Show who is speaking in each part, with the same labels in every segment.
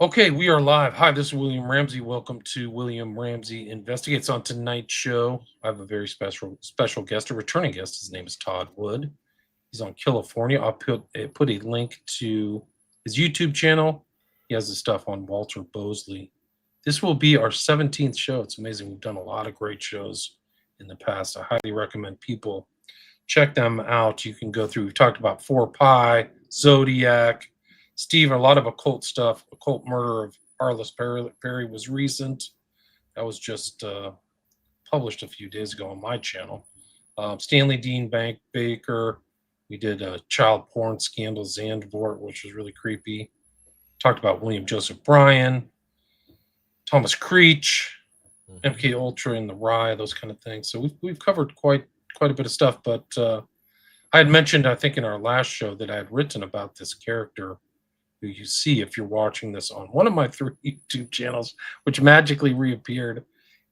Speaker 1: Okay, we are live. Hi, this is William Ramsey. Welcome to William Ramsey Investigates. On tonight's show, I have a very special guest, a returning guest. His name is Todd Wood. He's on Killafornia. I'll put a link to his YouTube channel. He has the stuff on Walter Bosley. This will be our 17th show. It's amazing. We've done a lot of great shows in the past. I highly recommend people check them out. You can go through. We've talked about 4 Pi, Zodiac, Steve, a lot of occult stuff. Occult murder of Arliss Perry was recent. That was just published a few days ago on my channel. Stanley Dean Baker. We did a child porn scandal, Zandvoort, which was really creepy. Talked about William Joseph Bryan, Thomas Creech, MK Ultra and the Rye, those kind of things. So we've covered quite a bit of stuff. But I had mentioned, I think, in our last show that I had written about this character who you see if you're watching this on one of my 3 YouTube channels, which magically reappeared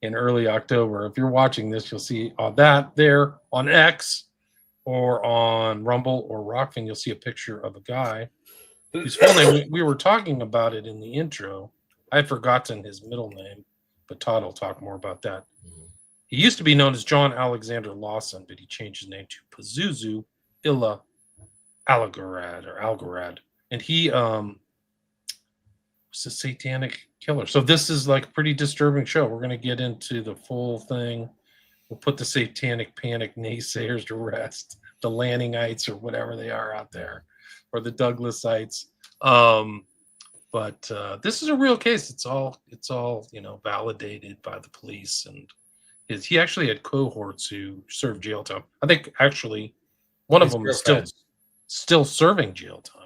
Speaker 1: in early October. If you're watching this, you'll see that there on X or on Rumble or Rockfin. You'll see a picture of a guy whose full name, we were talking about it in the intro. I had forgotten his middle name, but Todd will talk more about that. He used to be known as John Alexander Lawson, but he changed his name to Pazuzu Algarad. And he was a satanic killer. So this is like a pretty disturbing show. We're going to get into the full thing. We'll put the satanic panic naysayers to rest, the Lanningites or whatever they are out there, or the Douglasites. But this is a real case. It's all validated by the police, and he actually had cohorts who served jail time. I think actually one of them is still serving jail time.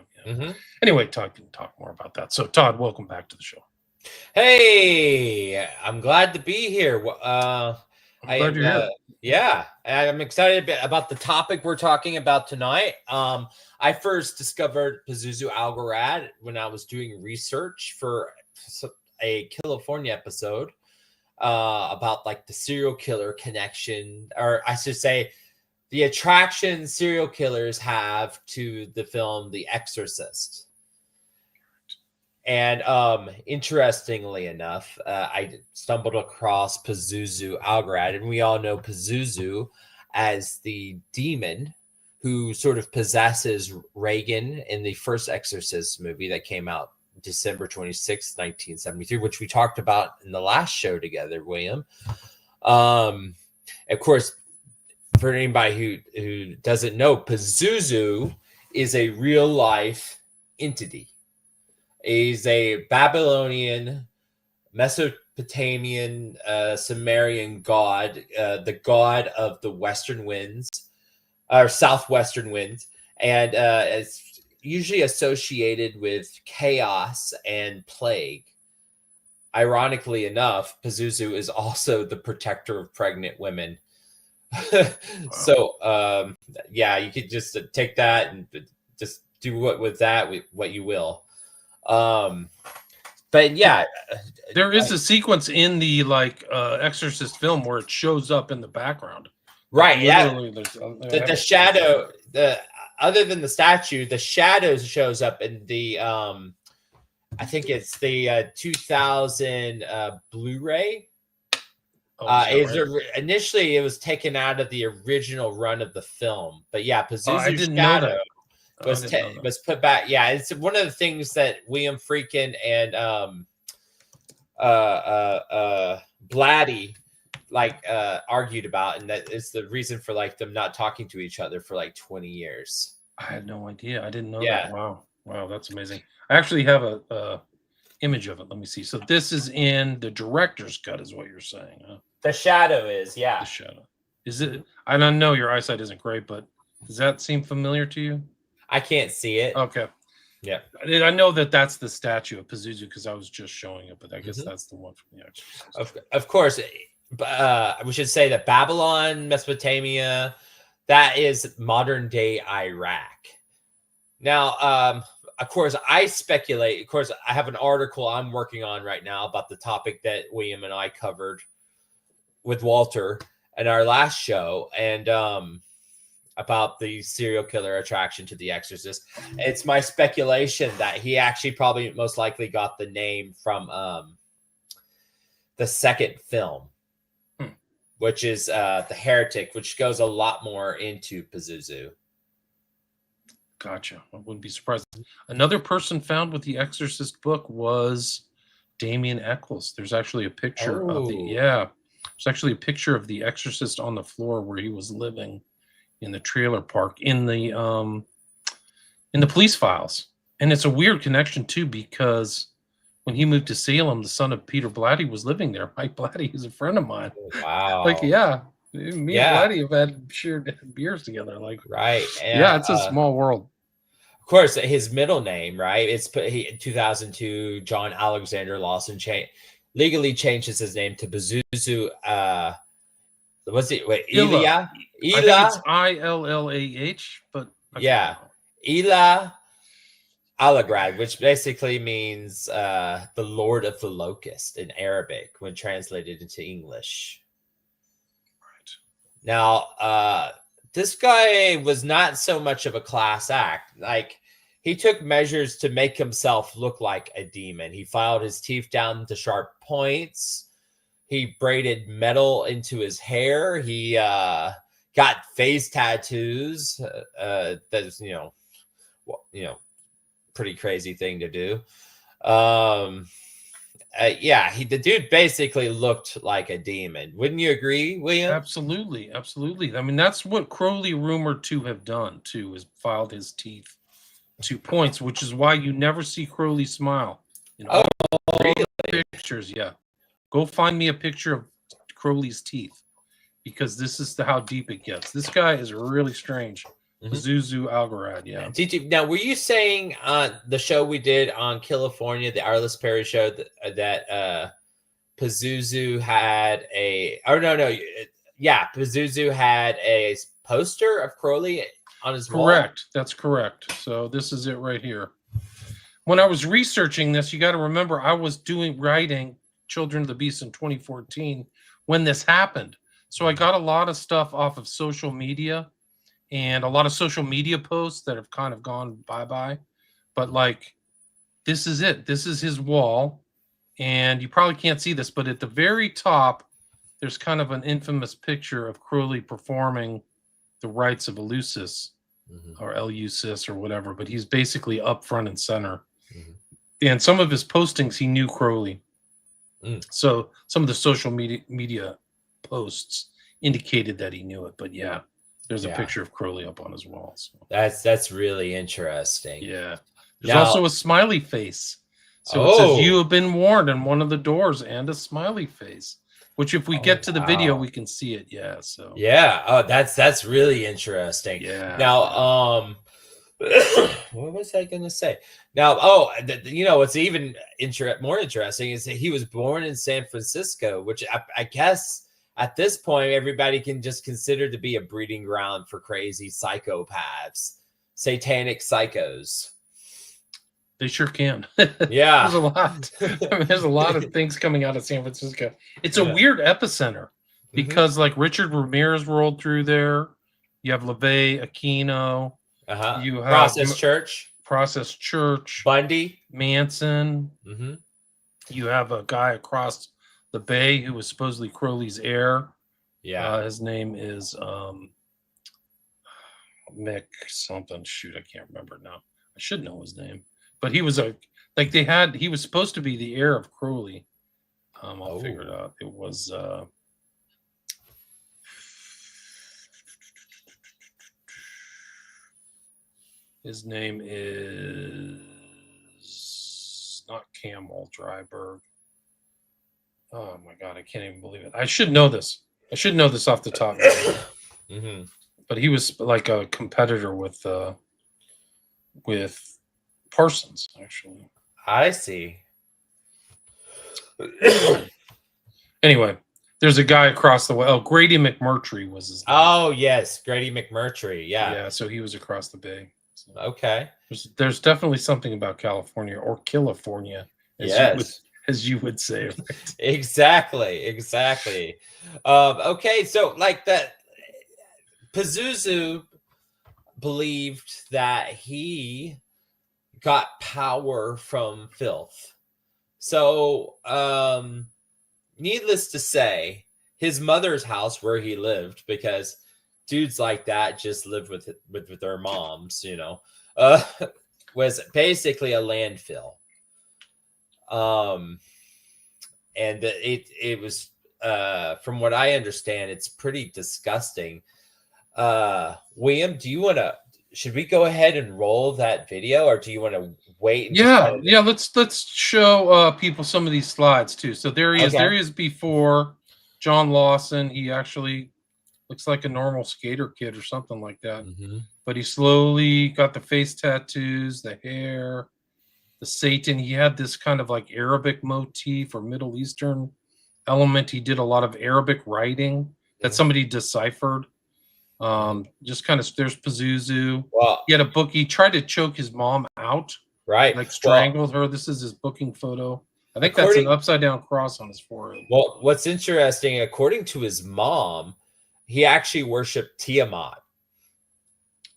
Speaker 1: Anyway, Todd can talk more about that. So, Todd, welcome back to the show.
Speaker 2: Hey, I'm glad to be here.
Speaker 1: I'm glad you're here.
Speaker 2: Yeah, I'm excited about the topic we're talking about tonight. I first discovered Pazuzu Algarad when I was doing research for a Killafornia episode about like the serial killer connection, or I should say, the attraction serial killers have to the film The Exorcist. And interestingly enough, I stumbled across Pazuzu Algarad, and we all know Pazuzu as the demon who sort of possesses Reagan in the first Exorcist movie that came out December 26, 1973, which we talked about in the last show together, William. Of course, for anybody who doesn't know, Pazuzu is a real life entity. He's a Babylonian, Mesopotamian, Sumerian god, the god of the western winds, or southwestern winds, and it's usually associated with chaos and plague. Ironically enough, Pazuzu is also the protector of pregnant women. So yeah, you could just take that and just do what you will. But yeah,
Speaker 1: there is a sequence in the Exorcist film where it shows up in the background.
Speaker 2: Right. Literally, yeah. The shadow, other than the statue, the shadow shows up in the I think it's the 2000 Blu-ray. Initially, it was taken out of the original run of the film, but yeah, Pazuzu's shadow was put back. Yeah, it's one of the things that William Friedkin and Blatty argued about, and that is the reason for them not talking to each other for 20 years.
Speaker 1: I had no idea. I didn't know that. Wow, that's amazing. I actually have a image of it. Let me see. So this is in the director's cut, is what you're saying, huh?
Speaker 2: The shadow is, yeah.
Speaker 1: The shadow. Is it? I don't know. Your eyesight isn't great, but does that seem familiar to you?
Speaker 2: I can't see it.
Speaker 1: Okay.
Speaker 2: Yeah.
Speaker 1: I know that that's the statue of Pazuzu because I was just showing it, but I guess that's the one from the Exorcist.
Speaker 2: Of course. We should say that Babylon, Mesopotamia, that is modern day Iraq. Now, of course, I speculate. Of course, I have an article I'm working on right now about the topic that William and I covered with Walter in our last show. And about the serial killer attraction to The Exorcist. It's my speculation that he actually probably most likely got the name from the second film, which is The Heretic, which goes a lot more into Pazuzu.
Speaker 1: Gotcha. I wouldn't be surprised. Another person found with the Exorcist book was Damien Eccles. There's actually a picture of there's actually a picture of the Exorcist on the floor where he was living in the trailer park in the police files. And it's a weird connection too, because when he moved to Salem, the son of Peter Blatty was living there. Mike Blatty is a friend of mine.
Speaker 2: Wow.
Speaker 1: Like, yeah, me and Blatty have had shared beers together. Like,
Speaker 2: right.
Speaker 1: Yeah, it's a small world.
Speaker 2: Of course, his middle name, right? It's 2002. John Alexander Lawson legally changes his name to Pazuzu. What's it? Wait, Ilya.
Speaker 1: I think it's Illah, but
Speaker 2: Illah Algarad, which basically means the Lord of the Locust in Arabic when translated into English.
Speaker 1: Right.
Speaker 2: Now, this guy was not so much of a class act. Like, he took measures to make himself look like a demon. He filed his teeth down to sharp points. He braided metal into his hair. He got face tattoos. That's pretty crazy thing to do. The dude basically looked like a demon. Wouldn't you agree, William?
Speaker 1: Absolutely. I mean, that's what Crowley rumored to have done too, is filed his teeth 2 points, which is why you never see Crowley smile in all the pictures. Yeah, go find me a picture of Crowley's teeth, because this is how deep it gets. This guy is really strange. Pazuzu Algarad, yeah.
Speaker 2: Now, were you saying on the show we did on Killafornia, the Arliss Perry show, that Pazuzu had Pazuzu had a poster of Crowley on his wall?
Speaker 1: Correct. That's correct. So this is it right here. When I was researching this, you got to remember I was writing Children of the Beast in 2014 when this happened. So I got a lot of stuff off of social media and a lot of social media posts that have kind of gone bye-bye. But like, this is it. This is his wall. And you probably can't see this, but at the very top, there's kind of an infamous picture of Crowley performing the rites of Eleusis, or Eleusis or whatever, but he's basically up front and center. And some of his postings, he knew Crowley. So some of the social media posts indicated that he knew it, but yeah, there's a picture of Crowley up on his wall. So.
Speaker 2: That's really interesting.
Speaker 1: Yeah. There's also a smiley face. So it says, "You have been warned," on one of the doors, and a smiley face. Which, if we get to the video, we can see it. Yeah. So.
Speaker 2: Yeah. Oh, that's really interesting.
Speaker 1: Yeah.
Speaker 2: Now, what was I going to say? Now, what's even more interesting is that he was born in San Francisco, which I guess at this point everybody can just consider to be a breeding ground for crazy psychopaths, satanic psychos.
Speaker 1: They sure can.
Speaker 2: Yeah.
Speaker 1: There's a lot. There's a lot of things coming out of San Francisco. It's a weird epicenter because like Richard Ramirez rolled through there. You have LaVey Aquino. You have Process Church.
Speaker 2: Bundy.
Speaker 1: Manson. You have a guy across the bay who was supposedly Crowley's heir.
Speaker 2: Yeah.
Speaker 1: His name is Mick something. Shoot, I can't remember now. I should know his name. But he was he was supposed to be the heir of Crowley. I'll figure it out. It was his name is not Camel Dryberg. Oh my God, I can't even believe it. I should know this. I should know this off the top. But he was like a competitor with Parsons, actually.
Speaker 2: I see.
Speaker 1: Anyway, there's a guy across the way. Oh, Grady McMurtry was his name.
Speaker 2: Oh, yes. Grady McMurtry. Yeah.
Speaker 1: Yeah, so he was across the bay. So
Speaker 2: okay.
Speaker 1: There's definitely something about California, or Killafornia, as you would say. Right?
Speaker 2: Exactly. Okay, so like that Pazuzu believed that he got power from filth. So, needless to say, his mother's house where he lived, because dudes like that just live with their moms, was basically a landfill. And it was, from what I understand, it's pretty disgusting. William, should we go ahead and roll that video, or do you want to wait and
Speaker 1: Yeah. Let's show people some of these slides too. So there he is. There he is before John Lawson. He actually looks like a normal skater kid or something like that.
Speaker 2: Mm-hmm.
Speaker 1: But he slowly got the face tattoos, the hair, the Satan. He had this kind of like Arabic motif or Middle Eastern element. He did a lot of Arabic writing that somebody deciphered. Just kind of, there's Pazuzu.
Speaker 2: Well,
Speaker 1: he had a book. He tried to choke his mom out,
Speaker 2: right?
Speaker 1: Like strangled her. This is his booking photo. I think that's an upside down cross on his forehead.
Speaker 2: Well, what's interesting, according to his mom, he actually worshipped Tiamat.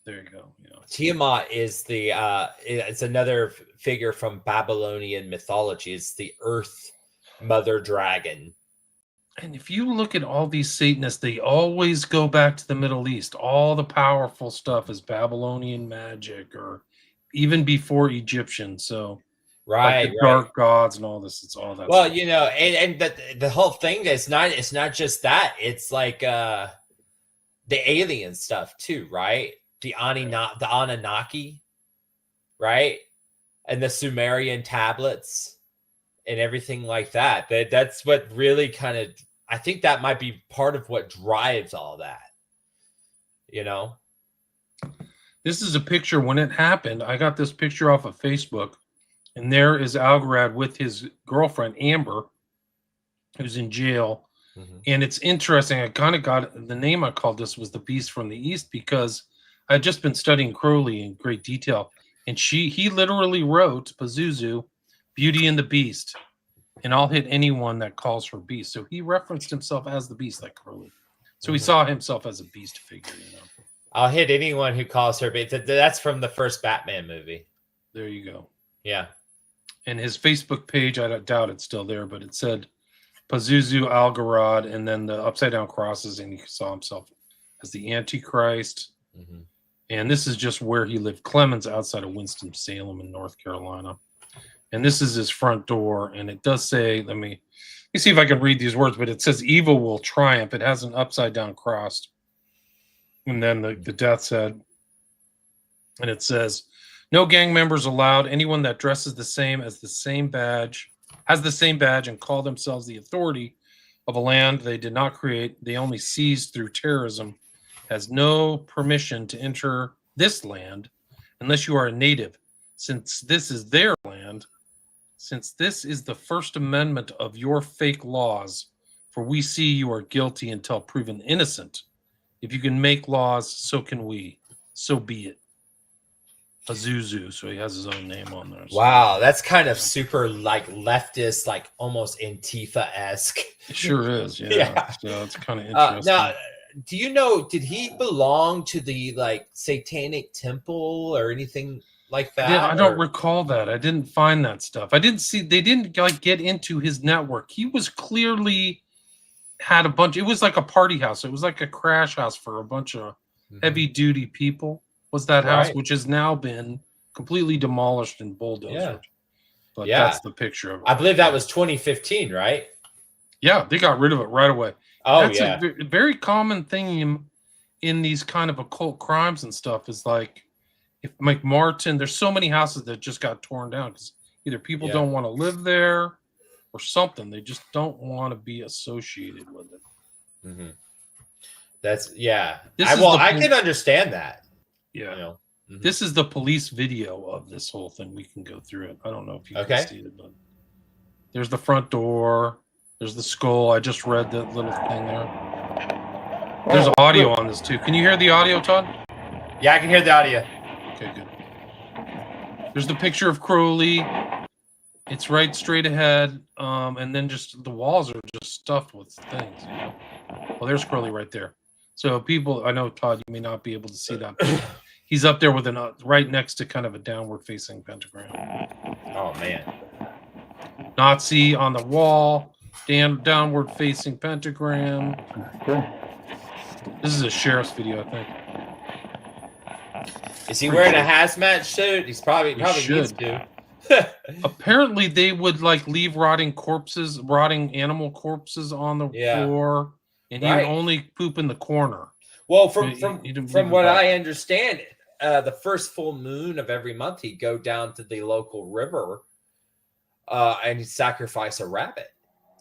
Speaker 1: There you go. Yeah.
Speaker 2: Tiamat is it's another figure from Babylonian mythology. It's the Earth Mother Dragon.
Speaker 1: And if you look at all these Satanists, they always go back to the Middle East. All the powerful stuff is Babylonian magic, or even before Egyptian. So,
Speaker 2: right,
Speaker 1: like the dark gods and all this. It's all that.
Speaker 2: Well,
Speaker 1: stuff.
Speaker 2: and the whole thing is it's not just that. It's like the alien stuff too, right? The Anunnaki, right? And the Sumerian tablets and everything like that. That's what really kind of, I think that might be part of what drives all that.
Speaker 1: This is a picture when it happened. I got this picture off of Facebook, and there is Algarad with his girlfriend, Amber, who's in jail.
Speaker 2: Mm-hmm.
Speaker 1: And it's interesting. I kind of got the name I called this was the Beast from the East, because I had just been studying Crowley in great detail. And he literally wrote, Pazuzu, Beauty and the Beast. And I'll hit anyone that calls her beast. So he referenced himself as the beast, like Crowley. So he saw himself as a beast figure,
Speaker 2: I'll hit anyone who calls her beast. That's from the first Batman movie.
Speaker 1: There you go.
Speaker 2: Yeah.
Speaker 1: And his Facebook page, I doubt it's still there, but it said Pazuzu Algarad, and then the upside down crosses, and he saw himself as the Antichrist. Mm-hmm. And this is just where he lived, Clemens, outside of Winston-Salem in North Carolina. And this is his front door, and it does say, let me see if I can read these words, but it says evil will triumph. It has an upside down cross. And then the death's head. And it says, no gang members allowed. Anyone that dresses the same as the same badge, has the same badge, and call themselves the authority of a land they did not create, they only seized through terrorism, has no permission to enter this land unless you are a native, since this is their land. Since this is the First Amendment of your fake laws, for we see you are guilty until proven innocent. If you can make laws, so can we. So be it. Pazuzu, so he has his own name on there. So.
Speaker 2: Wow, that's kind of super like leftist, like almost Antifa-esque.
Speaker 1: It sure is, yeah. So it's kind of interesting.
Speaker 2: Now, do you know, did he belong to the like Satanic temple or anything like that?
Speaker 1: Yeah, I don't recall that. I didn't find that stuff. I didn't see, they didn't like get into his network. He was clearly had a bunch, it was like a party house. It was like a crash house for a bunch of heavy duty people. Was that house, which has now been completely demolished and bulldozed. Yeah. But that's the picture of it.
Speaker 2: I believe that was 2015, right?
Speaker 1: Yeah, they got rid of it right away.
Speaker 2: Oh,
Speaker 1: that's a very common thing in these kind of occult crimes and stuff is like, if McMartin, there's so many houses that just got torn down because either people don't want to live there or something. They just don't want to be associated with it.
Speaker 2: Mm-hmm. That's, I can understand that.
Speaker 1: Yeah. This is the police video of this whole thing. We can go through it. I don't know if you can see it, but there's the front door. There's the skull. I just read that little thing there. There's audio on this too. Can you hear the audio, Todd?
Speaker 2: Yeah, I can hear the audio.
Speaker 1: Okay, good. There's the picture of Crowley. It's right straight ahead. And then just the walls are just stuffed with things. You know? Well, there's Crowley right there. So people, I know, Todd, you may not be able to see that. He's up there with right next to kind of a downward facing pentagram.
Speaker 2: Oh man.
Speaker 1: Nazi on the wall, downward facing pentagram.
Speaker 3: Okay.
Speaker 1: This is a sheriff's video, I think.
Speaker 2: Is he wearing a hazmat suit? He's probably needs
Speaker 1: should.
Speaker 2: to.
Speaker 1: Apparently, they would like leave rotting animal corpses on the floor, and he would only poop in the corner.
Speaker 2: Well, from what I understand, the first full moon of every month, he'd go down to the local river, and he'd sacrifice a rabbit.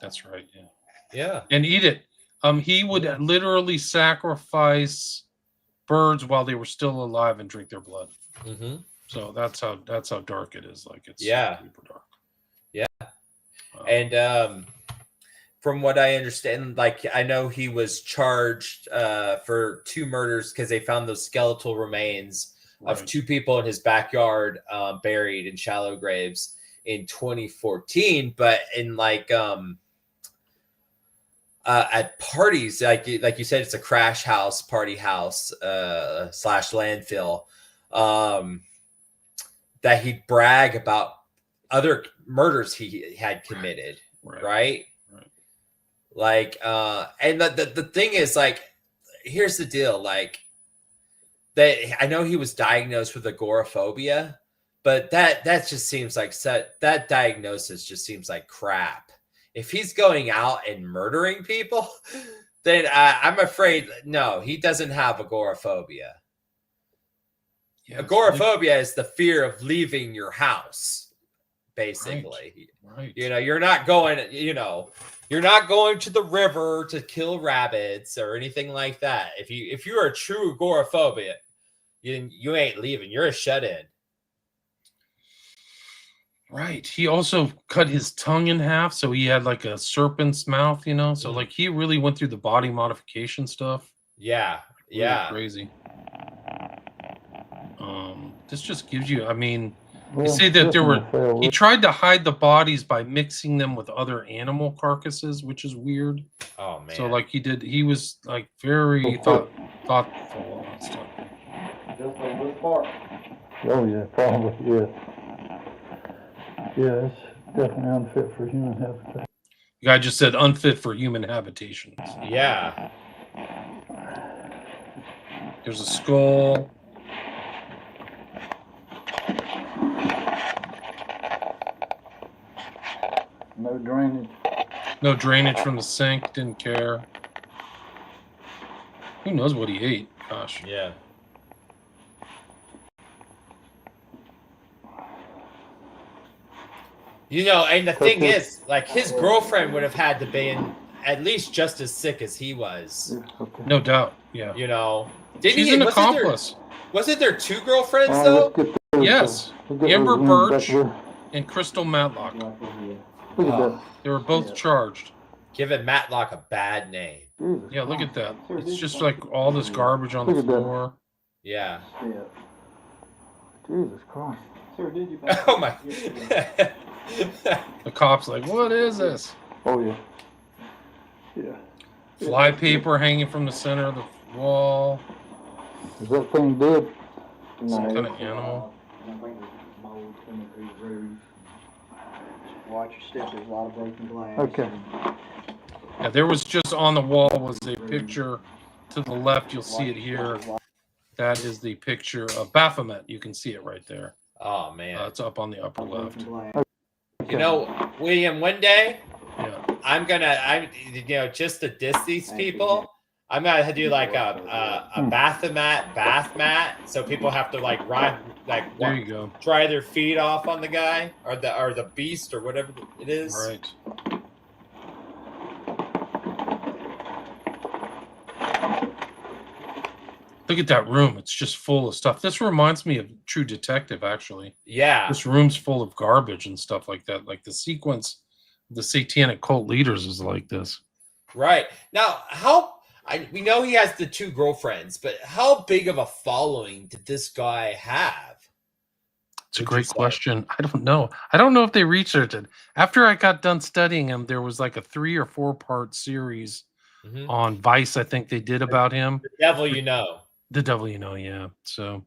Speaker 1: That's right. Yeah.
Speaker 2: Yeah.
Speaker 1: And eat it. He would literally sacrifice birds while they were still alive and drink their blood.
Speaker 2: Mm-hmm.
Speaker 1: So that's how dark it is. Like it's super dark.
Speaker 2: Yeah. And from what I understand, like I know he was charged for 2 murders because they found those skeletal remains of 2 people in his backyard, buried in shallow graves in 2014. But in like at parties, like you said, it's a crash house, party house / landfill. That he'd brag about other murders he had committed, right? Like, and the thing is, like, here's the deal, like, that I know he was diagnosed with agoraphobia, but that just seems like that diagnosis just seems like crap. If he's going out and murdering people, then I'm afraid no, he doesn't have agoraphobia. Yes, agoraphobia is the fear of leaving your house, basically.
Speaker 1: Right.
Speaker 2: You know, you're not going to the river to kill rabbits or anything like that. If you're a true agoraphobia, you ain't leaving. You're a shut-in.
Speaker 1: Right. He also cut his tongue in half, so he had like a serpent's mouth, you know? So like he really went through the body modification stuff.
Speaker 2: Yeah.
Speaker 1: Really
Speaker 2: yeah.
Speaker 1: Crazy. This just gives you, I mean, they say that he tried to hide the bodies by mixing them with other animal carcasses, which is weird.
Speaker 2: Oh man.
Speaker 1: So like he was like very thoughtful and stuff.
Speaker 3: Just on this part. Oh yeah, probably, yeah. Yeah, it's definitely unfit for human habitation.
Speaker 1: The guy just said unfit for human habitations.
Speaker 2: Yeah.
Speaker 1: There's a skull.
Speaker 3: No drainage.
Speaker 1: No drainage from the sink. Didn't care. Who knows what he ate? Gosh.
Speaker 2: Yeah. You know, and the thing is, like, his girlfriend would have had to be at least just as sick as he was.
Speaker 1: No doubt. Yeah.
Speaker 2: You know,
Speaker 1: she's an accomplice.
Speaker 2: Wasn't there 2 girlfriends though?
Speaker 1: Yes, Amber Birch and Crystal Matlock. They were both charged.
Speaker 2: Giving Matlock a bad name.
Speaker 1: Yeah, look at that. It's just like all this garbage on the floor.
Speaker 2: Yeah.
Speaker 3: Jesus Christ.
Speaker 2: Oh my.
Speaker 1: The cop's like, what is this?
Speaker 3: Oh yeah. Yeah.
Speaker 1: Fly paper hanging from the center of the wall.
Speaker 3: Is that thing dead?
Speaker 1: Some kind of animal.
Speaker 4: Watch your step. There's a lot of broken glass.
Speaker 3: Okay.
Speaker 1: Yeah, there was just on the wall was a picture to the left. You'll see it here. That is the picture of Baphomet. You can see it right there.
Speaker 2: Oh man,
Speaker 1: it's up on the upper left.
Speaker 2: You know, William, one day,
Speaker 1: yeah,
Speaker 2: just to diss these people, I'm gonna do like a Baphomet bath mat, so people have to like
Speaker 1: there you go,
Speaker 2: dry their feet off on the guy or the beast or whatever it is.
Speaker 1: Right. Look at that room. It's just full of stuff. This reminds me of True Detective, actually.
Speaker 2: Yeah.
Speaker 1: This room's full of garbage and stuff like that. Like the sequence of the satanic cult leaders is like this.
Speaker 2: Right. Now, we know he has the 2 girlfriends, but how big of a following did this guy have?
Speaker 1: It's a great question. I don't know. I don't know if they researched it. After I got done studying him, there was like a 3 or 4 part series on Vice, I think they did about him.
Speaker 2: The Devil You Know.
Speaker 1: The Devil You Know, yeah. So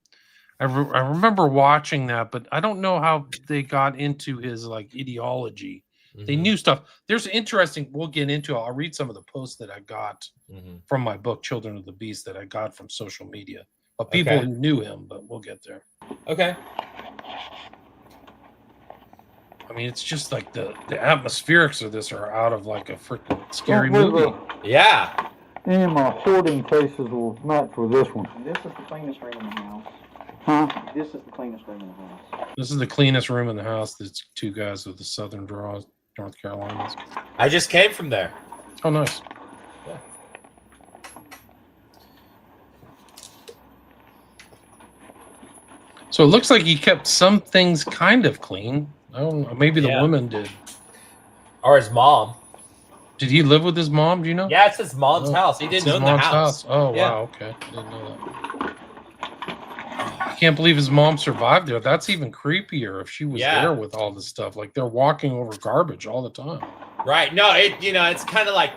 Speaker 1: I remember watching that, but I don't know how they got into his like ideology. They
Speaker 2: Mhm.
Speaker 1: knew stuff. There's interesting. We'll get into it. I'll read some of the posts that I got
Speaker 2: Mhm.
Speaker 1: from my book, Children of the Beast, that I got from social media of people
Speaker 2: Okay.
Speaker 1: who knew him. But we'll get there.
Speaker 2: Okay.
Speaker 1: I mean, it's just like the atmospherics of this are out of like a freaking scary
Speaker 3: Well,
Speaker 1: movie.
Speaker 2: Yeah.
Speaker 3: Any of my hoarding cases will match with this one.
Speaker 4: This is the cleanest room in the house.
Speaker 3: Huh?
Speaker 4: This is the cleanest room in the house.
Speaker 1: This is the cleanest room in the house. There's two guys with the southern draws, North Carolina.
Speaker 2: I just came from there.
Speaker 1: Oh, nice.
Speaker 2: Yeah.
Speaker 1: So it looks like he kept some things kind of clean. I don't know. Maybe the
Speaker 2: Yeah.
Speaker 1: women did.
Speaker 2: Or his mom.
Speaker 1: Did he live with his mom? Do you know?
Speaker 2: Yeah, it's his mom's
Speaker 1: Oh,
Speaker 2: house. He
Speaker 1: it's
Speaker 2: didn't
Speaker 1: his
Speaker 2: own the
Speaker 1: mom's
Speaker 2: house.
Speaker 1: Oh,
Speaker 2: Yeah.
Speaker 1: wow. Okay. I didn't know that. I can't believe his mom survived there. That's even creepier if she was
Speaker 2: Yeah.
Speaker 1: there with all this stuff. Like they're walking over garbage all the time.
Speaker 2: Right. No, it's kind of like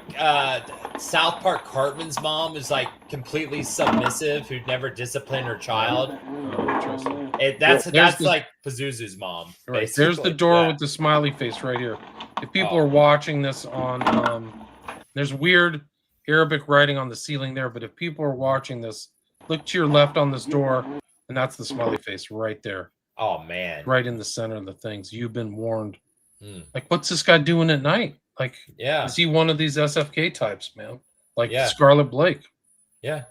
Speaker 2: South Park Cartman's mom is like completely submissive, who'd never disciplined her child.
Speaker 1: Oh, interesting.
Speaker 2: That's
Speaker 1: There's the-
Speaker 2: like Pazuzu's mom.
Speaker 1: Right. There's the
Speaker 2: basically.
Speaker 1: door
Speaker 2: Yeah.
Speaker 1: with the smiley face right here. If people
Speaker 2: Oh.
Speaker 1: are watching this on, there's weird Arabic writing on the ceiling there, but if people are watching this, look to your left on this door, and that's the smiley face right there,
Speaker 2: Oh man.
Speaker 1: right in the center of the things. You've been warned.
Speaker 2: Hmm.
Speaker 1: Like, what's this guy doing at night? Like,
Speaker 2: Yeah.
Speaker 1: is he one of these SFK types, man? Like
Speaker 2: Yeah.
Speaker 1: Scarlet Blake?
Speaker 2: Yeah.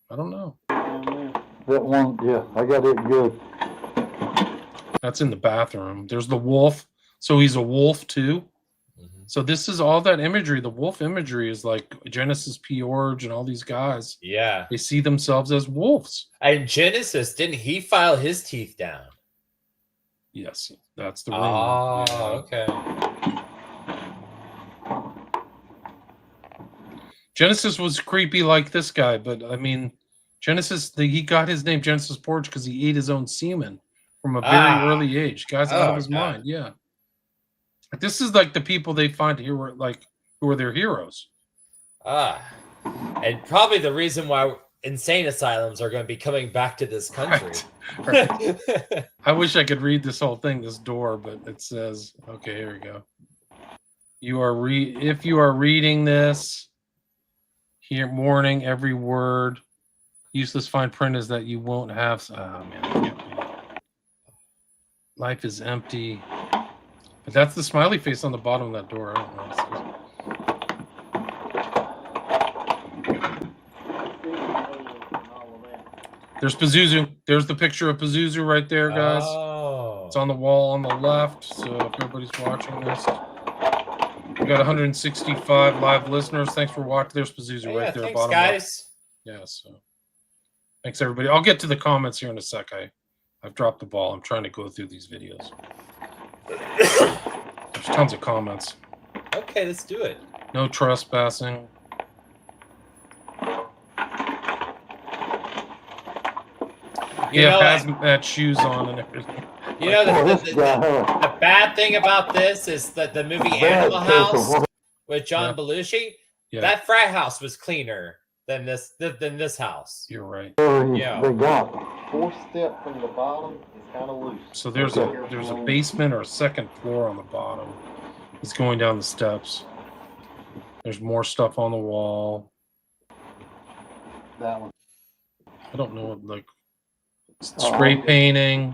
Speaker 1: I don't know.
Speaker 3: That one, yeah, I got it good.
Speaker 1: That's in the bathroom. There's the wolf. So he's a wolf too.
Speaker 2: Mhm.
Speaker 1: So this is all that imagery. The wolf imagery is like Genesis P. Orge and all these guys.
Speaker 2: Yeah.
Speaker 1: They see themselves as wolves.
Speaker 2: And Genesis, didn't he file his teeth down?
Speaker 1: Yes, that's the rumor.
Speaker 2: Oh,
Speaker 1: Yeah.
Speaker 2: okay.
Speaker 1: Genesis was creepy like this guy, but I mean, Genesis, he got his name Genesis Porge because he ate his own semen from a very early age. Guy's out of his mind. Yeah. This is like the people they find here, who are their heroes.
Speaker 2: And probably the reason why insane asylums are going to be coming back to this country.
Speaker 1: Right. I wish I could read this whole thing, this door, but it says, okay, here we go. If you are reading this, here, warning, every word. Useless fine print is that you won't have. Oh man, I can't read it. Life is empty. But that's the smiley face on the bottom of that door. I don't know what it says. There's Pazuzu. There's the picture of Pazuzu right there, guys.
Speaker 2: Oh.
Speaker 1: It's on the wall on the left. So if everybody's watching this, we got 165 live listeners. Thanks for watching. There's Pazuzu right there.
Speaker 2: Thanks,
Speaker 1: bottom
Speaker 2: guys.
Speaker 1: left. Yeah, so thanks everybody. I'll get to the comments here in a sec. I've dropped the ball. I'm trying to go through these videos. There's tons of comments.
Speaker 2: Okay, let's do it.
Speaker 1: No trespassing.
Speaker 2: You
Speaker 1: Yeah,
Speaker 2: know,
Speaker 1: hazmat shoes on and everything.
Speaker 2: You know,
Speaker 3: Oh, this guy,
Speaker 2: the bad thing about this is that the movie Animal House with John Belushi,
Speaker 1: Yeah,
Speaker 2: that frat house was cleaner than this house.
Speaker 1: you're right.
Speaker 2: Yeah.
Speaker 3: They got.
Speaker 4: Fourth step from the bottom is kind of loose.
Speaker 1: So there's a basement or a second floor on the bottom. It's going down the steps. There's more stuff on the wall.
Speaker 4: That one.
Speaker 1: I don't know what, like spray painting,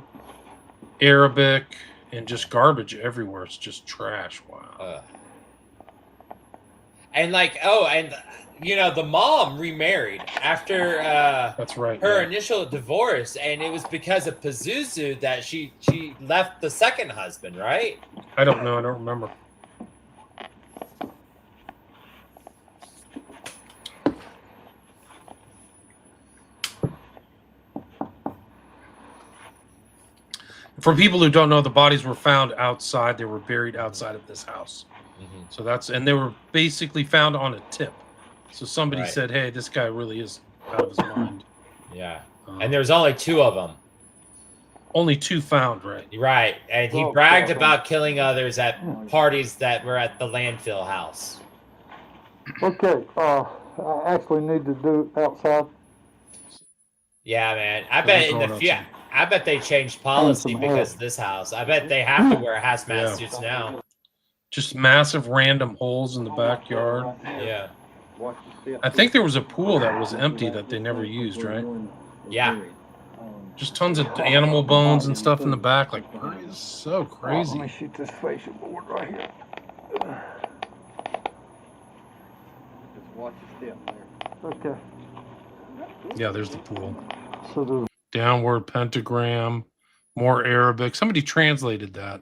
Speaker 1: Arabic, and just garbage everywhere. It's just trash. Wow.
Speaker 2: And like, and you know, the mom remarried after
Speaker 1: That's right.
Speaker 2: her
Speaker 1: yeah.
Speaker 2: initial divorce, and it was because of Pazuzu that she left the second husband, right?
Speaker 1: I don't know. I don't remember. For people who don't know, the bodies were found outside. They were buried outside of this house.
Speaker 2: Mm-hmm.
Speaker 1: So and they were basically found on a tip. So somebody
Speaker 2: Right.
Speaker 1: said, "Hey, this guy really is out of his mind."
Speaker 2: Yeah. And there's only two of them.
Speaker 1: Only two found, right?
Speaker 2: Right. And he
Speaker 3: Oh,
Speaker 2: bragged
Speaker 3: God.
Speaker 2: about killing others at parties that were at the landfill house.
Speaker 3: Okay, I actually need to do outside.
Speaker 2: Yeah, man. I
Speaker 1: So
Speaker 2: bet
Speaker 1: we're
Speaker 2: in the
Speaker 1: going
Speaker 2: future.
Speaker 1: outside.
Speaker 2: I bet they changed policy
Speaker 3: some
Speaker 2: because
Speaker 3: help.
Speaker 2: of this house. I bet they have to wear hazmat
Speaker 1: Yeah.
Speaker 2: suits now.
Speaker 1: Just massive random holes in the backyard.
Speaker 2: Yeah.
Speaker 4: Watch the step.
Speaker 1: I think there was a pool that was empty that they never used, right?
Speaker 2: Yeah.
Speaker 1: Just tons of animal bones and stuff in the back. Like, it's so
Speaker 3: Let me
Speaker 1: crazy.
Speaker 3: shoot this facial board right here.
Speaker 4: Just watch the step there.
Speaker 3: Okay.
Speaker 1: Yeah, there's the pool.
Speaker 3: So there's
Speaker 1: Downward pentagram, more Arabic. Somebody translated that.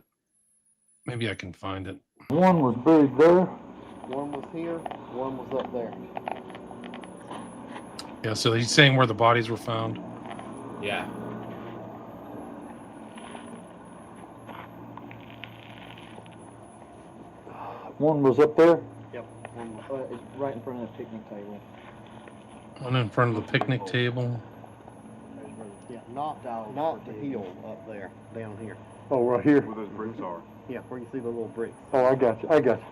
Speaker 1: Maybe I can find it.
Speaker 3: one was buried there.
Speaker 4: One was here, one was up there.
Speaker 1: Yeah, so he's saying where the bodies were found.
Speaker 2: Yeah.
Speaker 3: One was up there.
Speaker 4: Yep. It's right in front of the picnic table.
Speaker 1: One in front of the picnic table.
Speaker 4: Yeah, not the hill up there, down here.
Speaker 3: Oh, right here.
Speaker 5: Where those bricks are.
Speaker 4: Yeah, where you see the little bricks.
Speaker 3: Oh, I got you. I got you.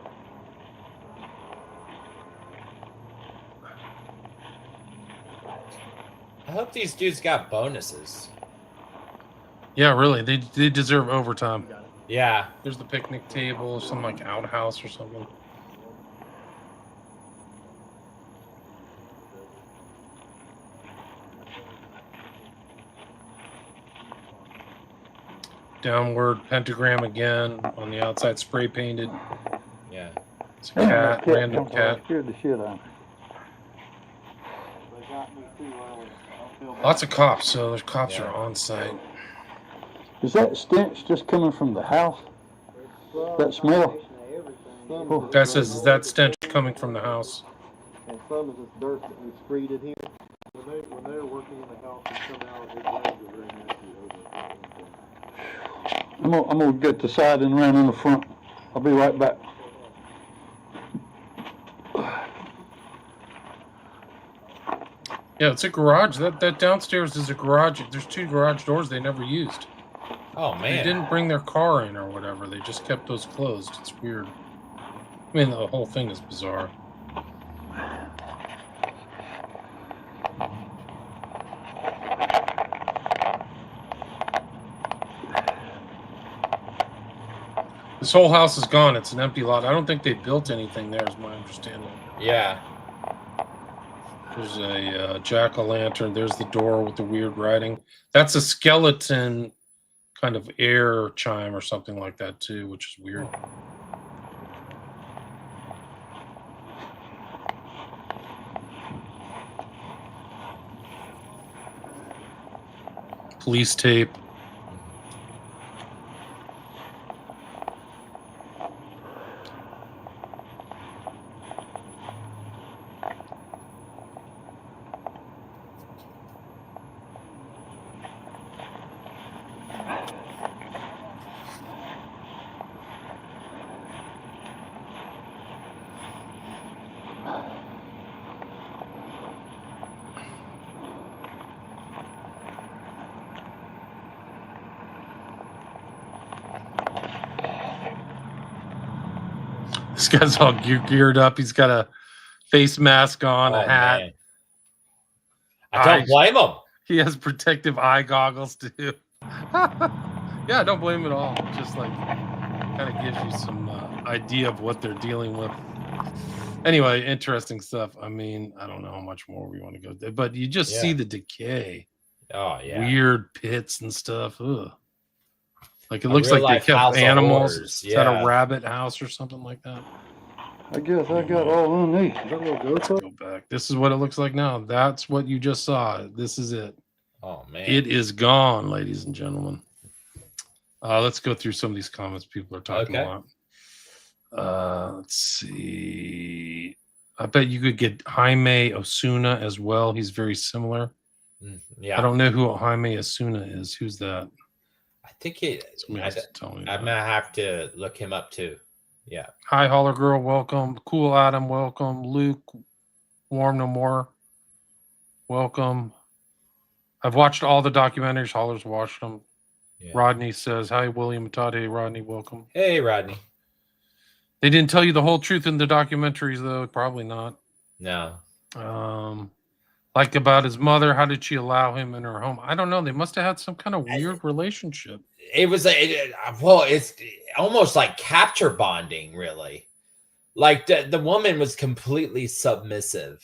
Speaker 2: I hope these dudes got bonuses.
Speaker 1: Yeah, really. They deserve overtime.
Speaker 2: Yeah.
Speaker 1: There's the picnic table, some like outhouse or something. Downward pentagram again on the outside, spray painted.
Speaker 2: Yeah.
Speaker 1: It's a cat, random cat.
Speaker 3: Scared the shit out of me.
Speaker 4: They got me too early. I feel bad.
Speaker 1: Lots of cops, so the cops
Speaker 2: Yeah.
Speaker 1: are on site.
Speaker 3: Is that stench just coming from the house? That smell?
Speaker 4: Some
Speaker 1: Guy says, is that stench coming from the house?
Speaker 4: and some of this dirt that we spreaded here.
Speaker 5: When they're working in the house and come out, it brings a very nasty odor.
Speaker 3: I'm gonna get the side and around on the front. I'll be right back.
Speaker 1: Yeah, it's a garage. That downstairs is a garage. There's 2 garage doors they never used.
Speaker 2: Oh
Speaker 1: They
Speaker 2: man.
Speaker 1: didn't bring their car in or whatever. They just kept those closed. It's weird. I mean, the whole thing is bizarre. This whole house is gone. It's an empty lot. I don't think they built anything there, is my understanding.
Speaker 2: Yeah.
Speaker 1: There's a jack-o'-lantern. There's the door with the weird writing. That's a skeleton kind of air chime or something like that, too, which is weird. Police tape. This guy's all geared up. He's got a face mask on, a hat.
Speaker 2: Man. I don't blame them.
Speaker 1: He has protective eye goggles too. Yeah, I don't blame him at all. Just like kind of gives you some idea of what they're dealing with. Anyway, interesting stuff. I mean, I don't know how much more we want to go there, but you just see the decay.
Speaker 2: Oh yeah.
Speaker 1: Weird pits and stuff. Ugh. Like it
Speaker 2: A
Speaker 1: looks
Speaker 2: real
Speaker 1: like they
Speaker 2: life
Speaker 1: kept
Speaker 2: house of
Speaker 1: animals.
Speaker 2: horrors,
Speaker 1: Is that a
Speaker 2: yeah.
Speaker 1: rabbit house or something like that?
Speaker 3: I guess I got all I need.
Speaker 1: Let's go back. This is what it looks like now. That's what you just saw. This is it.
Speaker 2: Oh man.
Speaker 1: It is gone, ladies and gentlemen. Let's go through some of these comments people are talking
Speaker 2: Okay.
Speaker 1: about. Let's see. I bet you could get Jaime Osuna as well. He's very similar.
Speaker 2: Yeah.
Speaker 1: I don't know who Jaime Osuna is. Who's that?
Speaker 2: I think it.
Speaker 1: Somebody has to tell me
Speaker 2: I'm
Speaker 1: that.
Speaker 2: gonna have to look him up too. Yeah.
Speaker 1: Hi, Holler Girl. Welcome. Cool Adam. Welcome. Luke. Warm No More. Welcome. I've watched all the documentaries. Holler's watched them.
Speaker 2: Yeah.
Speaker 1: Rodney says, hi, William and Todd. Hey, Rodney. Welcome.
Speaker 2: Hey, Rodney.
Speaker 1: They didn't tell you the whole truth in the documentaries, though. Probably not.
Speaker 2: No.
Speaker 1: Like about his mother, how did she allow him in her home? I don't know. They must have had some kind of weird relationship.
Speaker 2: It was well, it's almost like capture bonding, really. Like the woman was completely submissive.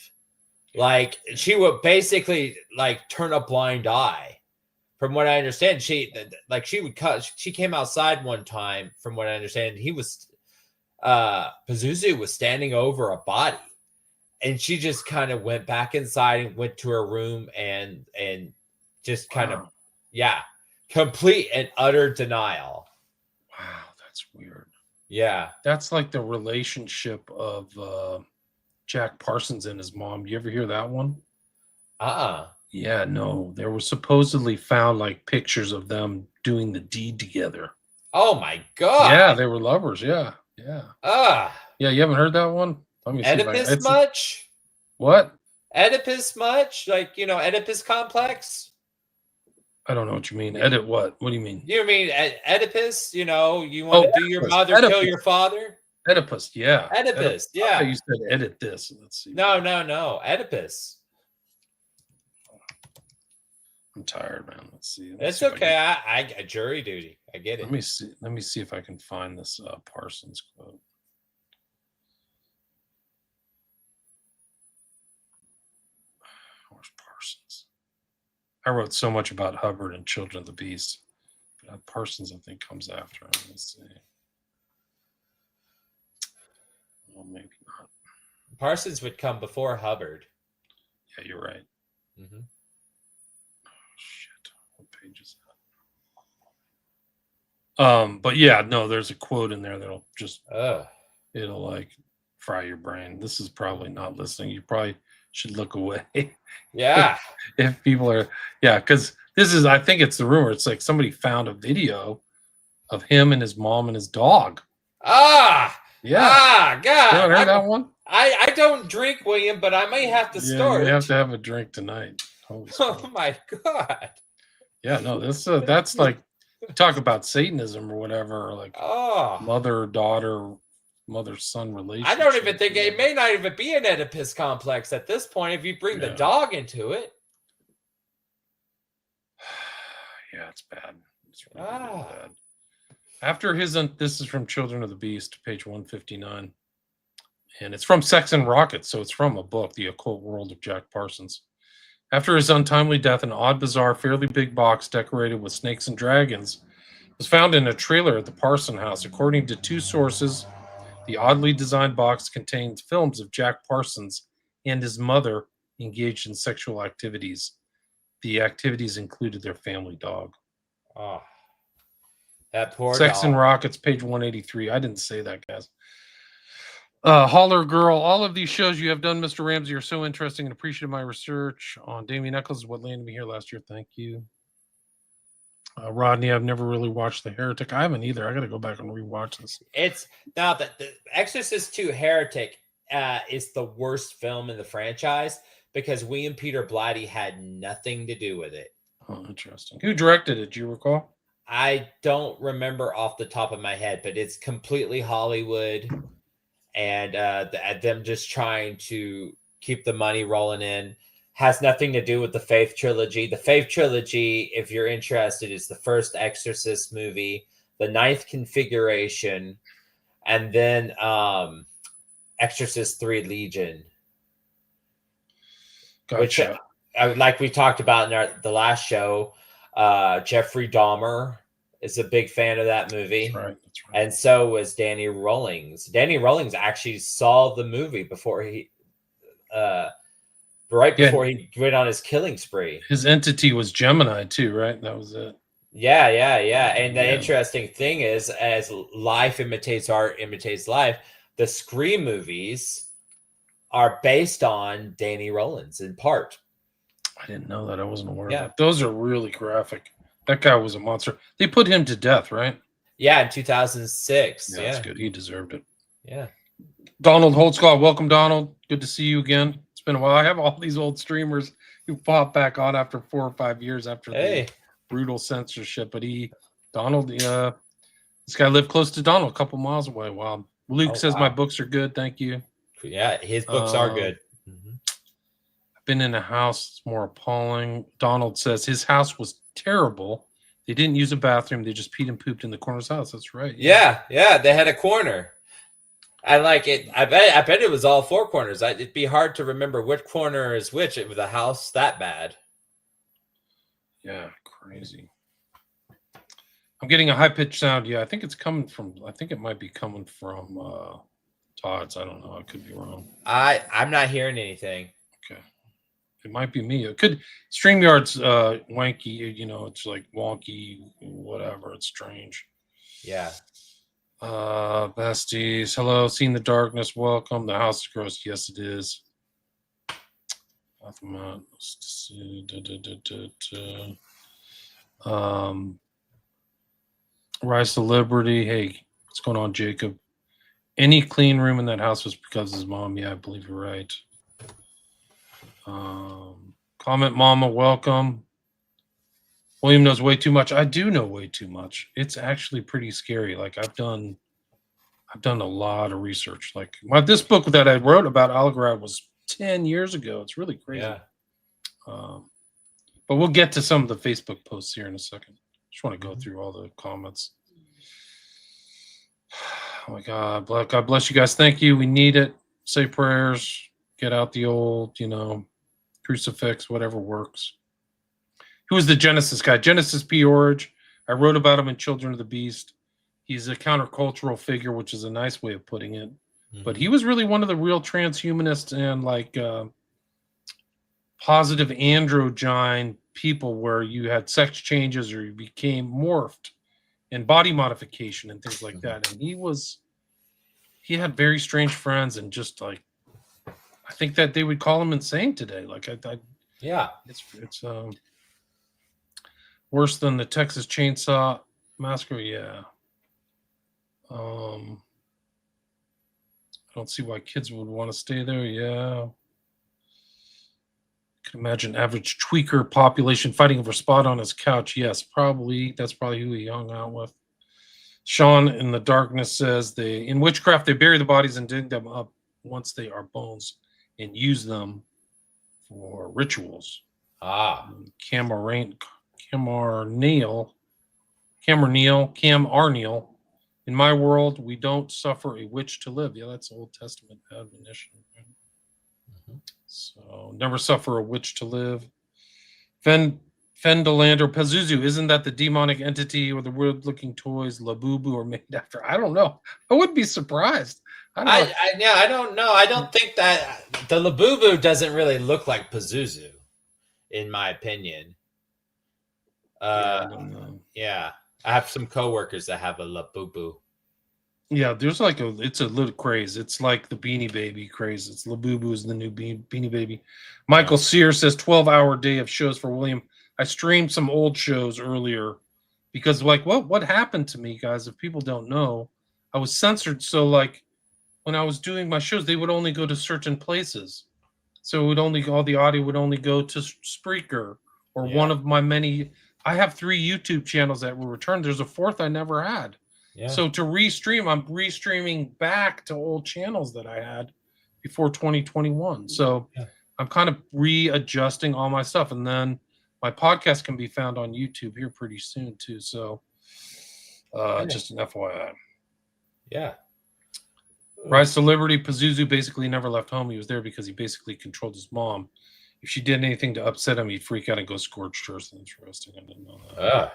Speaker 2: Like she would basically like turn a blind eye. From what I understand, she would cut. She came outside one time. From what I understand, he was Pazuzu was standing over a body, and she just kind of went back inside and went to her room and just kind of complete and utter denial.
Speaker 1: Wow, that's weird.
Speaker 2: Yeah,
Speaker 1: that's like the relationship of Jack Parsons and his mom. You ever hear that one? Yeah, no. There were supposedly found like pictures of them doing the deed together.
Speaker 2: Oh my god.
Speaker 1: Yeah, they were lovers. Yeah. Yeah, you haven't heard that one? Let me see.
Speaker 2: Oedipus much?
Speaker 1: What?
Speaker 2: Oedipus much? Like, Oedipus complex?
Speaker 1: I don't know what you mean. Edit what? What do you mean?
Speaker 2: You mean Oedipus? You want to do your mother, kill your father?
Speaker 1: Oedipus, yeah.
Speaker 2: Oedipus, yeah.
Speaker 1: You said edit this. Let's see.
Speaker 2: No. Oedipus.
Speaker 1: I'm tired, man. Let's see.
Speaker 2: It's okay. I jury duty. I get it.
Speaker 1: Let me see if I can find this Parsons quote. Where's Parsons? I wrote so much about Hubbard and Children of the Beast. But Parsons, I think, comes after him. Let's see. Well, maybe not.
Speaker 2: Parsons would come before Hubbard.
Speaker 1: Yeah, you're right.
Speaker 2: Mm-hmm.
Speaker 1: Shit. What page is that? But yeah, no, there's a quote in there that'll just it'll like fry your brain. This is probably not listening. You probably should look away.
Speaker 2: Yeah.
Speaker 1: if people are because this is, I think it's the rumor. It's like somebody found a video of him and his mom and his dog.
Speaker 2: Yeah. God.
Speaker 1: You haven't heard that one?
Speaker 2: I don't drink, William, but I may have to start.
Speaker 1: You have to have a drink tonight.
Speaker 2: Oh my god.
Speaker 1: Yeah, no, that's like talk about Satanism or whatever, or like mother-daughter, mother-son relationship.
Speaker 2: I don't even think it may not even be an Oedipus complex at this point if you bring the dog into it.
Speaker 1: Yeah, it's bad. It's really, really bad. After his, this is from Children of the Beast, page 159. And it's from Sex and Rockets, so it's from a book, The Occult World of Jack Parsons. After his untimely death, an odd, bizarre, fairly big box decorated with snakes and dragons was found in a trailer at the Parson house. According to two sources, the oddly designed box contained films of Jack Parsons and his mother engaged in sexual activities. The activities included their family dog.
Speaker 2: Oh, that poor
Speaker 1: Sex
Speaker 2: dog.
Speaker 1: and Rockets, page 183. I didn't say that, guys. Holler Girl, all of these shows you have done, Mr. Ramsey, are so interesting and appreciative of my research on Damien Eccles is what landed me here last year. Thank you. Rodney, I've never really watched The Heretic. I haven't either. I got to go back and rewatch this.
Speaker 2: It's now that the Exorcist II Heretic is the worst film in the franchise because William Peter Blatty had nothing to do with it.
Speaker 1: Oh, interesting. Who directed it? Do you recall?
Speaker 2: I don't remember off the top of my head, but it's completely Hollywood. And them just trying to keep the money rolling in. Has nothing to do with the Faith Trilogy. The Faith Trilogy, if you're interested, is the first Exorcist movie, the Ninth Configuration, and then Exorcist III Legion.
Speaker 1: Gotcha.
Speaker 2: Which, like we talked about in the last show, Jeffrey Dahmer is a big fan of that movie.
Speaker 1: That's right.
Speaker 2: And so was Danny Rawlings. Danny Rawlings actually saw the movie before he before he went on his killing spree.
Speaker 1: His entity was Gemini too, right? That was it.
Speaker 2: Yeah. And the interesting thing is, as life imitates art, imitates life, the Scream movies are based on Danny Rawlings in part.
Speaker 1: I didn't know that. I wasn't aware of that. Those are really graphic. That guy was a monster. They put him to death, right?
Speaker 2: Yeah, in 2006.
Speaker 1: Yeah, that's good. He deserved it.
Speaker 2: Yeah.
Speaker 1: Donald Holtzclaw, welcome, Donald. Good to see you again. It's been a while. I have all these old streamers who pop back on after 4 or 5 years after the brutal censorship. But Donald, this guy lived close to Donald, a couple miles away. Wow. Luke says my books are good. Thank you.
Speaker 2: Yeah, his books are good. Mm-hmm.
Speaker 1: been in a house that's more appalling. Donald says his house was terrible. They didn't use a bathroom. They just peed and pooped in the corner of his house. That's right.
Speaker 2: Yeah, they had a corner. I like it. I bet it was all four corners. It'd be hard to remember which corner is which with a house that bad.
Speaker 1: Yeah, crazy. I'm getting a high pitched sound. Yeah, I think it might be coming from Todd's. I don't know. I could be wrong.
Speaker 2: I'm not hearing anything.
Speaker 1: Okay. It might be me. It could. StreamYard's wanky, it's like wonky, whatever. It's strange.
Speaker 2: Yeah.
Speaker 1: Besties, hello. Seen the darkness. Welcome. The house is gross. Yes, it is. Rise to Liberty. Hey, what's going on, Jacob? Any clean room in that house was because of his mom. Yeah, I believe you're right. Comment Mama, welcome. William knows way too much. I do know way too much. It's actually pretty scary. Like I've done a lot of research. Like this book that I wrote about Algarad was 10 years ago. It's really crazy.
Speaker 2: Yeah.
Speaker 1: But we'll get to some of the Facebook posts here in a second. Just want to go through all the comments. Oh my God. God bless you guys. Thank you. We need it. Say prayers. Get out the old, crucifix, whatever works. Who is the Genesis guy? Genesis P. Orridge. I wrote about him in Children of the Beast. He's a countercultural figure, which is a nice way of putting it. Mm-hmm. But he was really one of the real transhumanists and positive androgyne people where you had sex changes or you became morphed and body modification and things like that. And he had very strange friends and just like, I think that they would call him insane today. Like
Speaker 2: yeah,
Speaker 1: it's worse than the Texas Chainsaw Massacre. Yeah. I don't see why kids would want to stay there. Yeah. I can imagine average tweaker population fighting over a spot on his couch. Yes, probably. That's probably who he hung out with. Sean in the Darkness says in witchcraft, they bury the bodies and dig them up once they are bones and use them for rituals. Cam Arneal. In my world, we don't suffer a witch to live. Yeah, that's Old Testament admonition. Right? Mm-hmm. So never suffer a witch to live. Fendelander Pazuzu, isn't that the demonic entity or the weird-looking toys Labubu are made after? I don't know. I wouldn't be surprised.
Speaker 2: I don't know. I don't think that the Labubu doesn't really look like Pazuzu, in my opinion.
Speaker 1: I don't know.
Speaker 2: Yeah. I have some coworkers that have a Labubu.
Speaker 1: Yeah, there's it's a little craze. It's like the Beanie Baby craze. It's Labubu is the new Beanie Baby. Michael Sear says 12-hour day of shows for William. I streamed some old shows earlier because what happened to me, guys, if people don't know, I was censored. So when I was doing my shows, they would only go to certain places. So all the audio would only go to Spreaker or one of my many. I have 3 YouTube channels that were returned. There's a 4th I never had. Yeah. So to restream, I'm restreaming back to old channels that I had before 2021. So I'm kind of readjusting all my stuff. And then my podcast can be found on YouTube here pretty soon too. So just an FYI.
Speaker 2: Yeah.
Speaker 1: Rise to Liberty. Pazuzu basically never left home. He was there because he basically controlled his mom. If she did anything to upset him, he'd freak out and go scorched earth. Interesting. I didn't know that.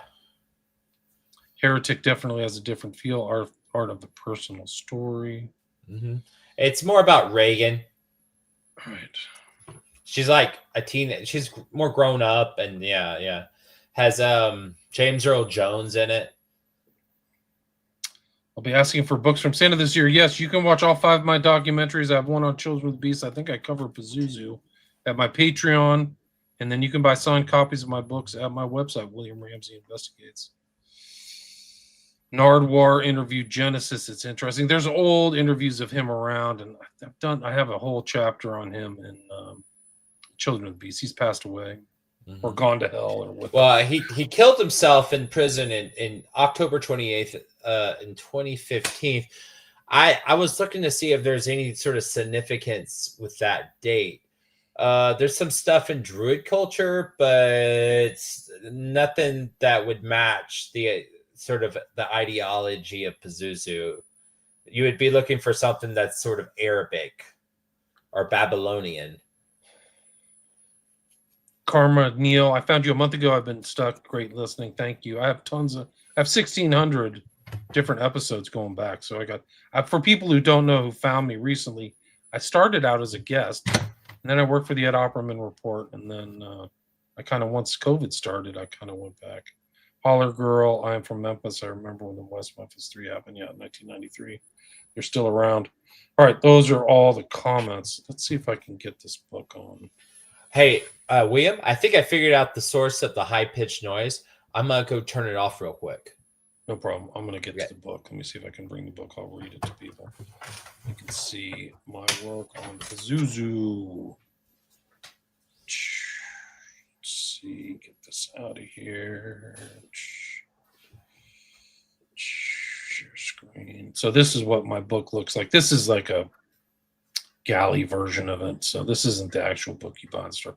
Speaker 1: Heretic definitely has a different feel. Art of the personal story.
Speaker 2: Mm-hmm. It's more about Reagan.
Speaker 1: Right.
Speaker 2: She's like a teen. She's more grown up, and has James Earl Jones in it.
Speaker 1: I'll be asking for books from Santa this year. Yes, you can watch all 5 of my documentaries. I have one on Children of the Beast. I think I cover Pazuzu at my Patreon, and then you can buy signed copies of my books at my website, William Ramsey Investigates. Nardwar interviewed Genesis. It's interesting. There's old interviews of him around, and I have a whole chapter on him in Children of the Beast. He's passed away or gone to hell or what.
Speaker 2: Well, he killed himself in prison in October 28th in 2015. I was looking to see if there's any sort of significance with that date. There's some stuff in Druid culture, but nothing that would match the sort of the ideology of Pazuzu. You would be looking for something that's sort of Arabic or Babylonian.
Speaker 1: Karma, Neil, I found you a month ago. I've been stuck. Great listening. Thank you. I have 1,600 different episodes going back. So for people who don't know who found me recently, I started out as a guest, and then I worked for the Ed Opperman Report, and then I kind of, once COVID started, I kind of went back. Holler Girl, I am from Memphis. I remember when the West Memphis 3 happened, in 1993. They're still around. All right, those are all the comments. Let's see if I can get this book on.
Speaker 2: Hey, William, I think I figured out the source of the high-pitched noise. I'm going to go turn it off real quick.
Speaker 1: No problem. I'm going to get to the book. Let me see if I can bring the book. I'll read it to people. You can see my work on Pazuzu. Let's see. Get this out of here. Share screen. So this is what my book looks like. This is like a galley version of it. So this isn't the actual book you buy and stuff.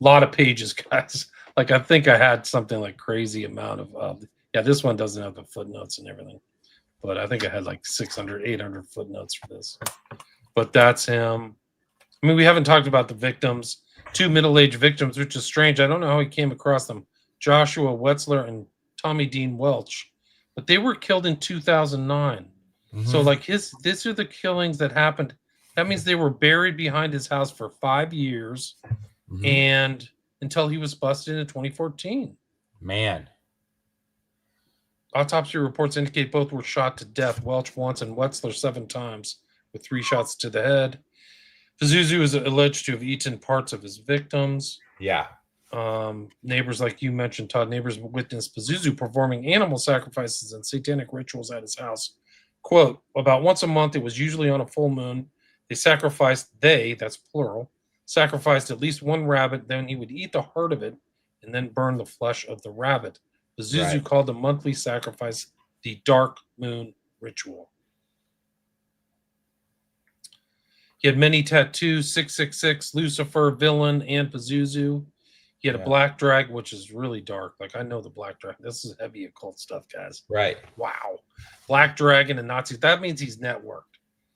Speaker 1: A lot of pages, guys. Like I think I had something like crazy amount of this one doesn't have the footnotes and everything, but I think I had like 600, 800 footnotes for this. But that's him. I mean, we haven't talked about the victims, 2 middle-aged victims, which is strange. I don't know how he came across them. Joshua Wetzler and Tommy Dean Welch, but they were killed in 2009. Mm-hmm. So like these are the killings that happened. That means they were buried behind his house for 5 years, and until he was busted in 2014.
Speaker 2: Man.
Speaker 1: Autopsy reports indicate both were shot to death, Welch once and Wetzler 7 times, with 3 shots to the head. Pazuzu is alleged to have eaten parts of his victims.
Speaker 2: Yeah.
Speaker 1: Neighbors, like you mentioned, Todd, neighbors witnessed Pazuzu performing animal sacrifices and satanic rituals at his house. Quote, about once a month, it was usually on a full moon, that's plural, sacrificed at least 1 rabbit, then he would eat the heart of it and then burn the flesh of the rabbit. Pazuzu called the monthly sacrifice the Dark Moon Ritual. He had many tattoos, 666, Lucifer, Villain, and Pazuzu. He had a black dragon, which is really dark. Like, I know the black dragon. This is heavy occult stuff, guys.
Speaker 2: Right.
Speaker 1: Wow. Black dragon and Nazis. That means he's networked.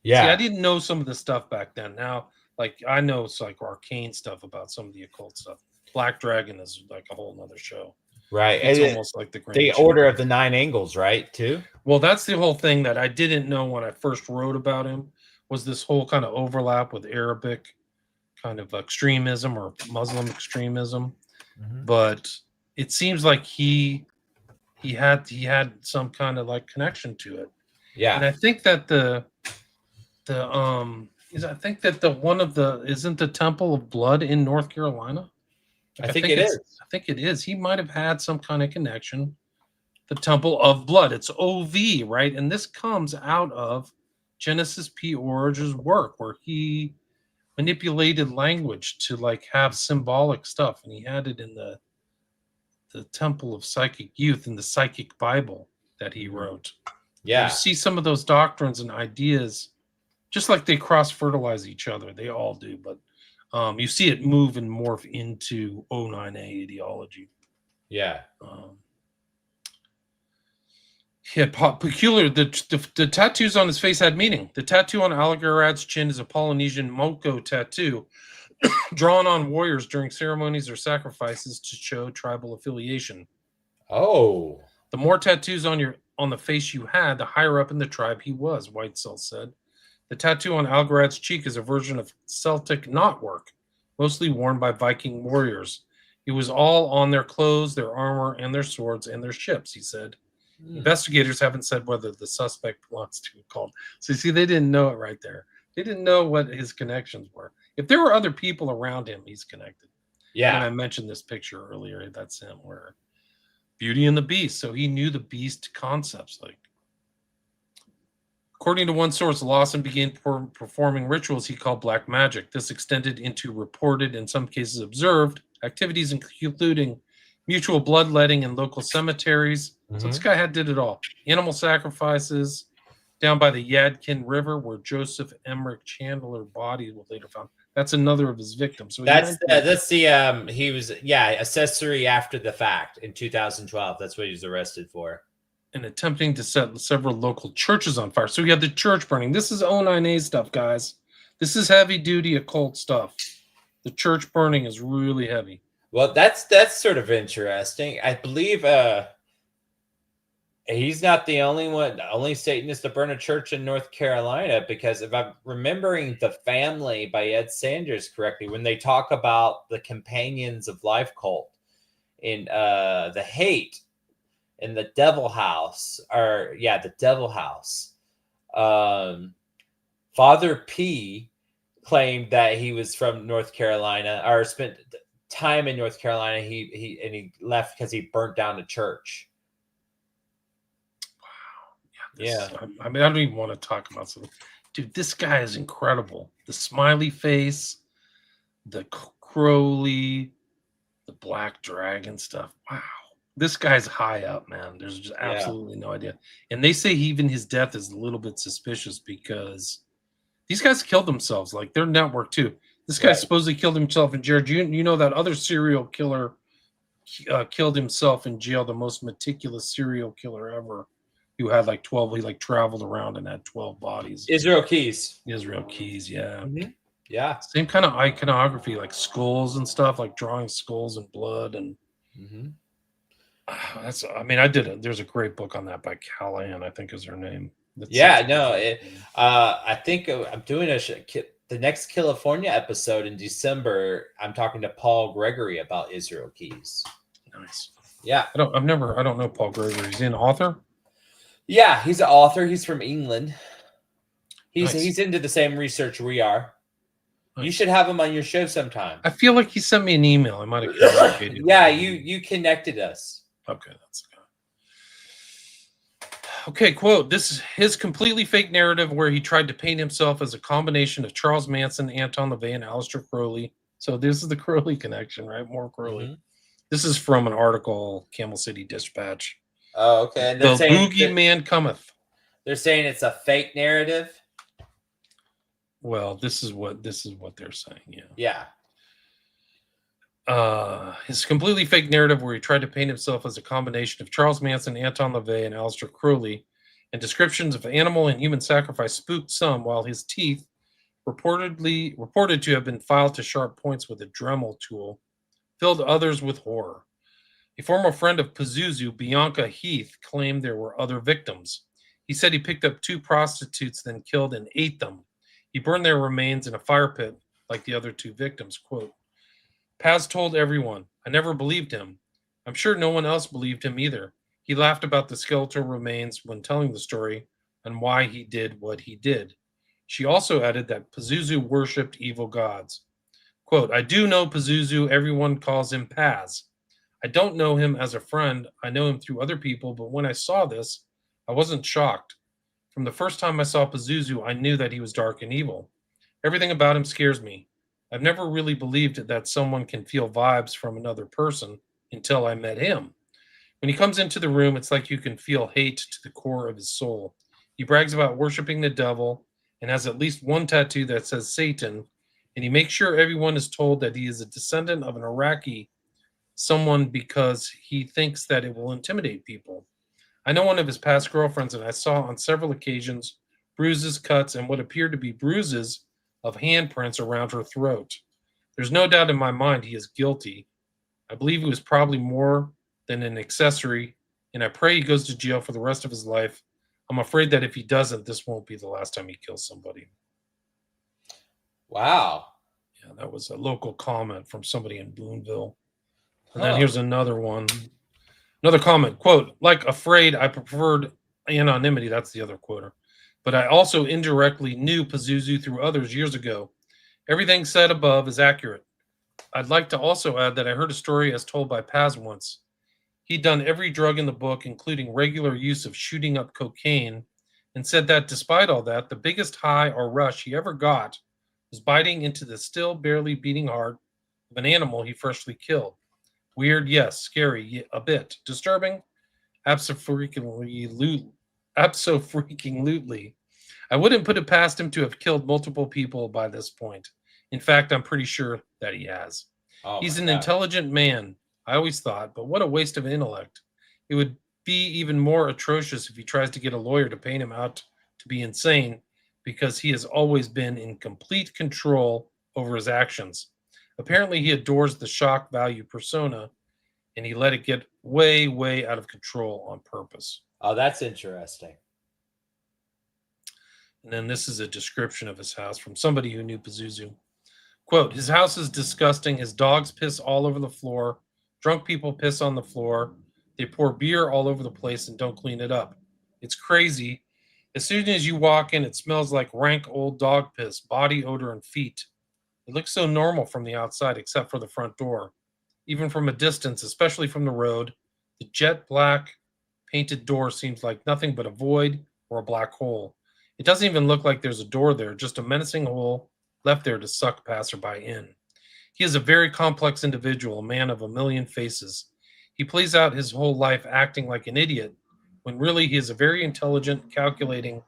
Speaker 2: Yeah.
Speaker 1: See, I didn't know some of the stuff back then. Now, like, I know it's like arcane stuff about some of the occult stuff. Black dragon is like a whole nother show.
Speaker 2: Right.
Speaker 1: It's almost like
Speaker 2: the Order of the 9 Angles, right, too?
Speaker 1: Well, that's the whole thing that I didn't know when I first wrote about him, was this whole kind of overlap with Arabic kind of extremism or Muslim extremism. But it seems like he had some kind of like connection to it.
Speaker 2: Yeah.
Speaker 1: And I think that isn't the Temple of Blood in North Carolina?
Speaker 2: I think it is.
Speaker 1: I think it is. He might have had some kind of connection. The Temple of Blood. It's OV, right? And this comes out of Genesis P. Orridge's work, where he manipulated language to like have symbolic stuff, and he had it in the Temple of Psychic Youth in the Psychic Bible that he wrote.
Speaker 2: Yeah.
Speaker 1: You see some of those doctrines and ideas, just like they cross-fertilize each other. They all do, but you see it move and morph into O9A ideology.
Speaker 2: Yeah.
Speaker 1: Peculiar. The tattoos on his face had meaning. The tattoo on Algarad's chin is a Polynesian Moko tattoo drawn on warriors during ceremonies or sacrifices to show tribal affiliation.
Speaker 2: Oh.
Speaker 1: The more tattoos on the face you had, the higher up in the tribe he was, Whitesell said. The tattoo on Algarad's cheek is a version of Celtic knotwork, mostly worn by Viking warriors. It was all on their clothes, their armor, and their swords and their ships, he said. Investigators haven't said whether the suspect belongs to a cult. So you see, they didn't know it right there. They didn't know what his connections were. If there were other people around him, he's connected.
Speaker 2: Yeah.
Speaker 1: And I mentioned this picture earlier. That's him, where Beauty and the Beast. So he knew the beast concepts. Like, according to one source, Lawson began performing rituals he called black magic. This extended into reported, in some cases observed, activities including mutual bloodletting in local cemeteries. So this guy did it all. Animal sacrifices down by the Yadkin River, where Joseph Emmerich Chandler body was later found. That's another of his victims. So
Speaker 2: That's the he was accessory after the fact in 2012. That's what he was arrested for.
Speaker 1: and attempting to set several local churches on fire. So we had the church burning. This is 09A stuff, guys. This is heavy duty occult stuff. The church burning is really heavy.
Speaker 2: Well, that's sort of interesting. I believe he's not the only Satanist to burn a church in North Carolina, because if I'm remembering The Family by Ed Sanders correctly, when they talk about the Companions of Life cult in The Hate in the Devil House, the Devil House, Father P claimed that he was from North Carolina or spent time in North Carolina. He left because he burnt down the church. Yeah.
Speaker 1: I mean, I don't even want to talk about something. Dude, this guy is incredible. The smiley face, the Crowley, the Black Dragon stuff. Wow. This guy's high up, man. There's just absolutely no idea. And they say even his death is a little bit suspicious because these guys killed themselves. Like, their network, too. This guy supposedly killed himself in jail. You know that other serial killer killed himself in jail, the most meticulous serial killer ever, who had like 12, he like traveled around and had 12 bodies.
Speaker 2: Israel Keys,
Speaker 1: yeah.
Speaker 2: Mm-hmm. Yeah.
Speaker 1: Same kind of iconography, like skulls and stuff, like drawing skulls and blood. And there's a great book on that by Callahan, I think is her name.
Speaker 2: I think I'm doing the next Killafornia episode in December. I'm talking to Paul Gregory about Israel Keys.
Speaker 1: Nice.
Speaker 2: Yeah.
Speaker 1: I don't know Paul Gregory. Is he an author?
Speaker 2: Yeah, he's an author. He's from England. He's
Speaker 1: Nice.
Speaker 2: He's into the same research we are.
Speaker 1: Nice.
Speaker 2: You should have him on your show sometime.
Speaker 1: I feel like he sent me an email. I might have communicated.
Speaker 2: Yeah, you connected us.
Speaker 1: Okay, that's good. Okay, quote, this is his completely fake narrative where he tried to paint himself as a combination of Charles Manson, Anton LaVey, and Aleister Crowley. So this is the Crowley connection, right? More Crowley.
Speaker 2: Mm-hmm.
Speaker 1: This is from an article, Camel City Dispatch.
Speaker 2: Oh, okay. And
Speaker 1: the Boogeyman cometh.
Speaker 2: They're saying it's a fake narrative?
Speaker 1: Well, this is what they're saying, yeah.
Speaker 2: Yeah.
Speaker 1: His completely fake narrative where he tried to paint himself as a combination of Charles Manson, Anton LaVey, and Aleister Crowley, and descriptions of animal and human sacrifice spooked some, while his teeth, reported to have been filed to sharp points with a Dremel tool, filled others with horror. A former friend of Pazuzu, Bianca Heath, claimed there were other victims. He said he picked up 2 prostitutes, then killed and ate them. He burned their remains in a fire pit like the other 2 victims. Quote, Paz told everyone, I never believed him. I'm sure no one else believed him either. He laughed about the skeletal remains when telling the story and why he did what he did. She also added that Pazuzu worshipped evil gods. Quote, I do know Pazuzu. Everyone calls him Paz. I don't know him as a friend. I know him through other people, but when I saw this, I wasn't shocked. From the first time I saw Pazuzu, I knew that he was dark and evil. Everything about him scares me. I've never really believed that someone can feel vibes from another person until I met him. When he comes into the room, it's like you can feel hate to the core of his soul. He brags about worshiping the devil and has at least one tattoo that says Satan, and he makes sure everyone is told that he is a descendant of an Iraqi someone because he thinks that it will intimidate people. I know one of his past girlfriends, and I saw on several occasions bruises, cuts, and what appeared to be bruises of handprints around her throat. There's no doubt in my mind he is guilty. I believe he was probably more than an accessory, and I pray he goes to jail for the rest of his life. I'm afraid that if he doesn't, this won't be the last time he kills somebody.
Speaker 2: Wow.
Speaker 1: Yeah, that was a local comment from somebody in Boonville. And then here's another one. Another comment, quote, like afraid I preferred anonymity. That's the other quoter. But I also indirectly knew Pazuzu through others years ago. Everything said above is accurate. I'd like to also add that I heard a story as told by Paz once. He'd done every drug in the book, including regular use of shooting up cocaine, and said that despite all that, the biggest high or rush he ever got was biting into the still barely beating heart of an animal he freshly killed. Weird, yes. Scary, a bit. Disturbing? Abso-freaking-lutely. I wouldn't put it past him to have killed multiple people by this point. In fact, I'm pretty sure that he has.
Speaker 2: Oh,
Speaker 1: He's
Speaker 2: my
Speaker 1: an
Speaker 2: God.
Speaker 1: intelligent man, I always thought, but what a waste of intellect. It would be even more atrocious if he tries to get a lawyer to paint him out to be insane, because he has always been in complete control over his actions. Apparently, he adores the shock value persona, and he let it get way, way out of control on purpose.
Speaker 2: Oh, that's interesting.
Speaker 1: And then this is a description of his house from somebody who knew Pazuzu. Quote, his house is disgusting. His dogs piss all over the floor. Drunk people piss on the floor. They pour beer all over the place and don't clean it up. It's crazy. As soon as you walk in, it smells like rank old dog piss, body odor, and feet. It looks so normal from the outside, except for the front door. Even from a distance, especially from the road, the jet black painted door seems like nothing but a void or a black hole. It doesn't even look like there's a door there, just a menacing hole left there to suck passerby in. He is a very complex individual, a man of a million faces. He plays out his whole life acting like an idiot, when really he is a very intelligent, calculating,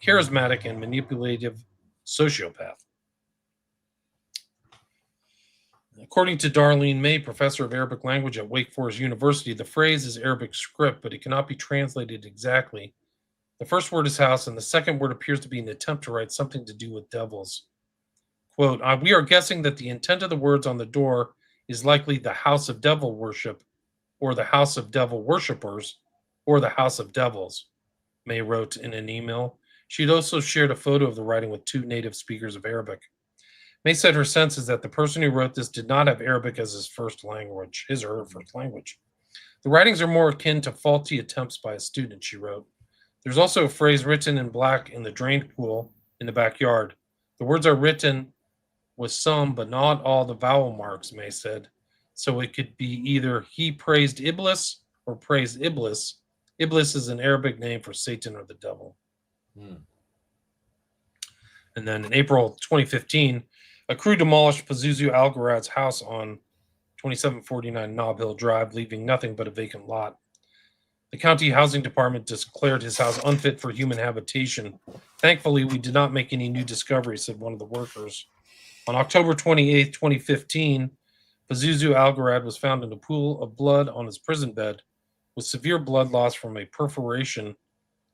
Speaker 1: charismatic, and manipulative sociopath. According to Darlene May, professor of Arabic language at Wake Forest University, the phrase is Arabic script, but it cannot be translated exactly. The first word is house, and the second word appears to be an attempt to write something to do with devils. Quote, we are guessing that the intent of the words on the door is likely the house of devil worship, or the house of devil worshippers, or the house of devils, May wrote in an email. She'd also shared a photo of the writing with 2 native speakers of Arabic. May said her sense is that the person who wrote this did not have Arabic as his first language, his or her first language. The writings are more akin to faulty attempts by a student, she wrote. There's also a phrase written in black in the drained pool in the backyard. The words are written with some, but not all, the vowel marks, May said. So it could be either he praised Iblis or praised Iblis. Iblis is an Arabic name for Satan or the devil. And then in April 2015, a crew demolished Pazuzu Algarad's house on 2749 Nob Hill Drive, leaving nothing but a vacant lot. The county housing department declared his house unfit for human habitation. Thankfully, we did not make any new discoveries, said one of the workers. On October 28, 2015, Pazuzu Algarad was found in a pool of blood on his prison bed with severe blood loss from a perforation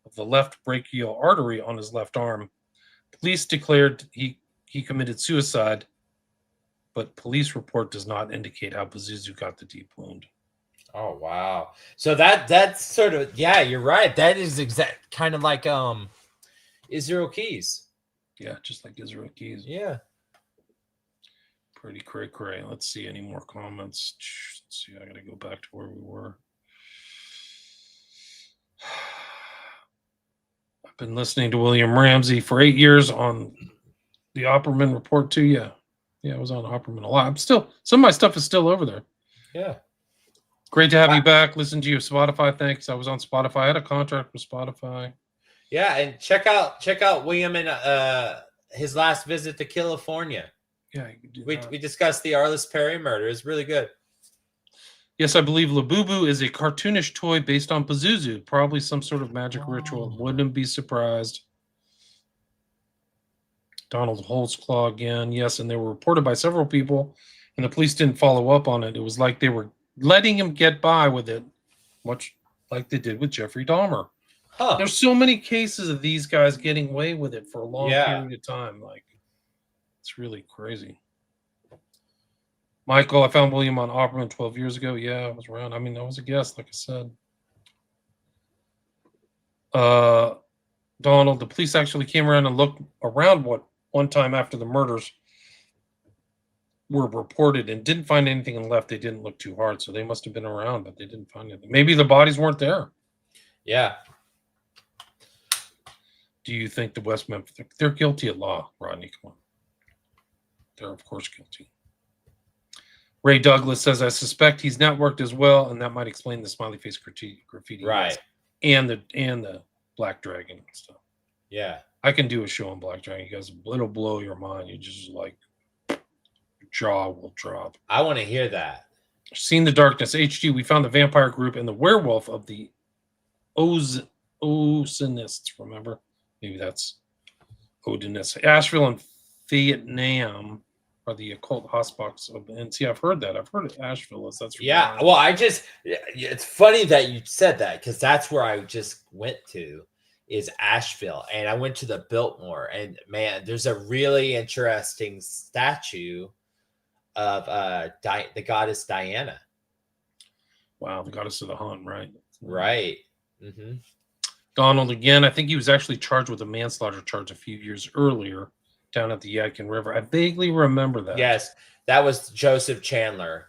Speaker 1: of the left brachial artery on his left arm. Police declared he committed suicide, but police report does not indicate how Pazuzu got the deep wound.
Speaker 2: Oh, wow. So that's sort of, yeah, you're right. That is exact kind of like Israel Keys.
Speaker 1: Yeah, just like Israel Keys.
Speaker 2: Yeah.
Speaker 1: Pretty cray-cray. Let's see any more comments. Let's see, I got to go back to where we were. I've been listening to William Ramsey for 8 years on the Opperman Report too. Yeah, I was on Opperman a lot. I'm still, some of my stuff is still over there.
Speaker 2: Yeah.
Speaker 1: Great to have you back. Listen to you, Spotify. Thanks. I was on Spotify. I had a contract with Spotify.
Speaker 2: Yeah, and check out William and his last visit to Killafornia.
Speaker 1: Yeah, you can do
Speaker 2: We
Speaker 1: that.
Speaker 2: discussed the Arliss Perry murder. It's really good.
Speaker 1: Yes, I believe Labubu is a cartoonish toy based on Pazuzu. Probably some sort of magic ritual. Wouldn't be surprised. Donald Holtzclaw again. Yes, and they were reported by several people, and the police didn't follow up on it. It was like they were letting him get by with it, much like they did with Jeffrey Dahmer.
Speaker 2: Huh.
Speaker 1: There's so many cases of these guys getting away with it for a long
Speaker 2: Yeah.
Speaker 1: period of time. Like, it's really crazy. Michael, I found William on Opperman 12 years ago. Yeah, I was around. I mean, I was a guest, like I said. Donald, the police actually came around and looked around one time after the murders were reported and didn't find anything and left. They didn't look too hard, so they must have been around, but they didn't find anything. Maybe the bodies weren't there.
Speaker 2: Yeah.
Speaker 1: Do you think the West Memphis, they're guilty at law, Rodney? Come on. They're, of course, guilty. Ray Douglas says, I suspect he's networked as well, and that might explain the smiley face graffiti.
Speaker 2: Right.
Speaker 1: And the Black Dragon stuff.
Speaker 2: Yeah.
Speaker 1: I can do a show on Black Dragon. You guys, it'll blow your mind. You just like, your jaw will drop.
Speaker 2: I want to hear that.
Speaker 1: Seen the Darkness HD. We found the vampire group and the werewolf of the Osinists. Remember? Maybe that's Odinists. Asheville and Vietnam are the occult hotspots of. And see, I've heard that. I've heard of Asheville. That's
Speaker 2: Yeah. Well, it's funny that you said that because that's where I just went to is Asheville. And I went to the Biltmore. And man, there's a really interesting statue of the goddess Diana.
Speaker 1: Wow, the goddess of the hunt, right?
Speaker 2: Right. Mm-hmm.
Speaker 1: Donald again. I think he was actually charged with a manslaughter charge a few years earlier down at the Yadkin River. I vaguely remember that.
Speaker 2: Yes, that was Joseph Chandler.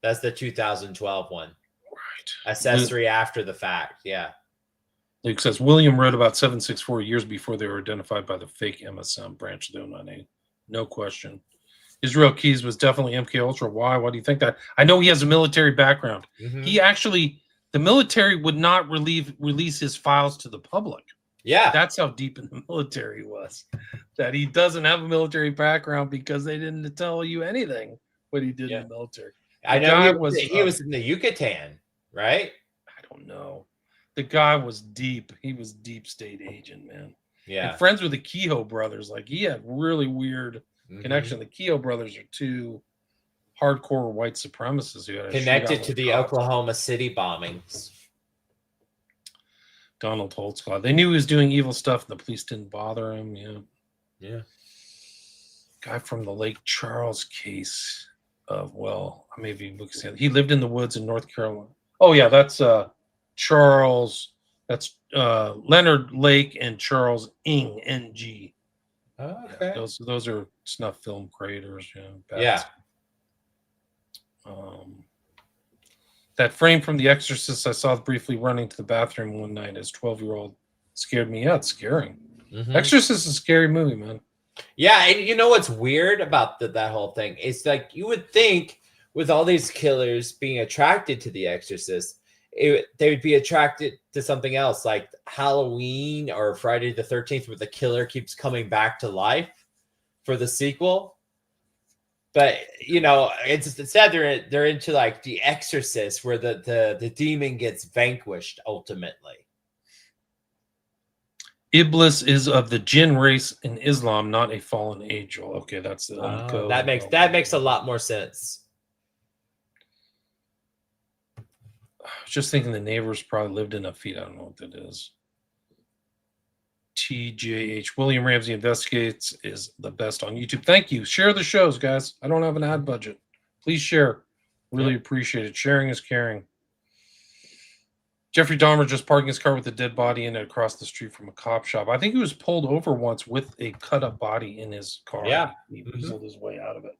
Speaker 2: That's the 2012 one.
Speaker 1: Right.
Speaker 2: Accessory after the fact. Yeah.
Speaker 1: Luke says William wrote about 764 years before they were identified by the fake MSM branch of the 098. No question. Israel Keys was definitely MK Ultra. Why? Why do you think that? I know he has a military background.
Speaker 2: Mm-hmm.
Speaker 1: He actually, the military would not release his files to the public.
Speaker 2: Yeah.
Speaker 1: That's how deep in the military he was. That he doesn't have a military background because they didn't tell you anything what he did in the military.
Speaker 2: I know he was in the Yucatan, right?
Speaker 1: I don't know. The guy was deep. He was deep state agent, man.
Speaker 2: Yeah.
Speaker 1: And friends with the Kehoe brothers. Like he had really weird connection. The Kehoe brothers are two hardcore white supremacists who had
Speaker 2: connected to the Oklahoma City bombings.
Speaker 1: Donald Holtzclaw. They knew he was doing evil stuff, and the police didn't bother him. Yeah.
Speaker 2: Yeah.
Speaker 1: Guy from the Lake Charles case of, well, maybe he lived in the woods in North Carolina. Oh, yeah, that's Charles. That's Leonard Lake and Charles Ng, N-G.
Speaker 2: Oh, okay.
Speaker 1: Yeah, those are snuff film creators.
Speaker 2: Yeah.
Speaker 1: That frame from The Exorcist I saw briefly running to the bathroom one night as 12-year-old scared me. Yeah, it's scary.
Speaker 2: Mm-hmm.
Speaker 1: Exorcist is a scary movie, man.
Speaker 2: Yeah, and you know what's weird about that whole thing? It's like you would think with all these killers being attracted to The Exorcist, they would be attracted to something else like Halloween or Friday the 13th where the killer keeps coming back to life for the sequel. But you know, it's sad they're into like The Exorcist where the demon gets vanquished ultimately.
Speaker 1: Iblis is of the jinn race in Islam, not a fallen angel. Okay, that's the
Speaker 2: that makes a lot more sense.
Speaker 1: I was just thinking the neighbors probably lived in a feet. I don't know what that is. TJH William Ramsey Investigates is the best on YouTube. Thank you. Share the shows, guys. I don't have an ad budget. Please share. Really appreciate it. Sharing is caring. Jeffrey Dahmer just parking his car with a dead body in it across the street from a cop shop. I think he was pulled over once with a cut-up body in his car.
Speaker 2: Yeah.
Speaker 1: He weaseled his way out of it.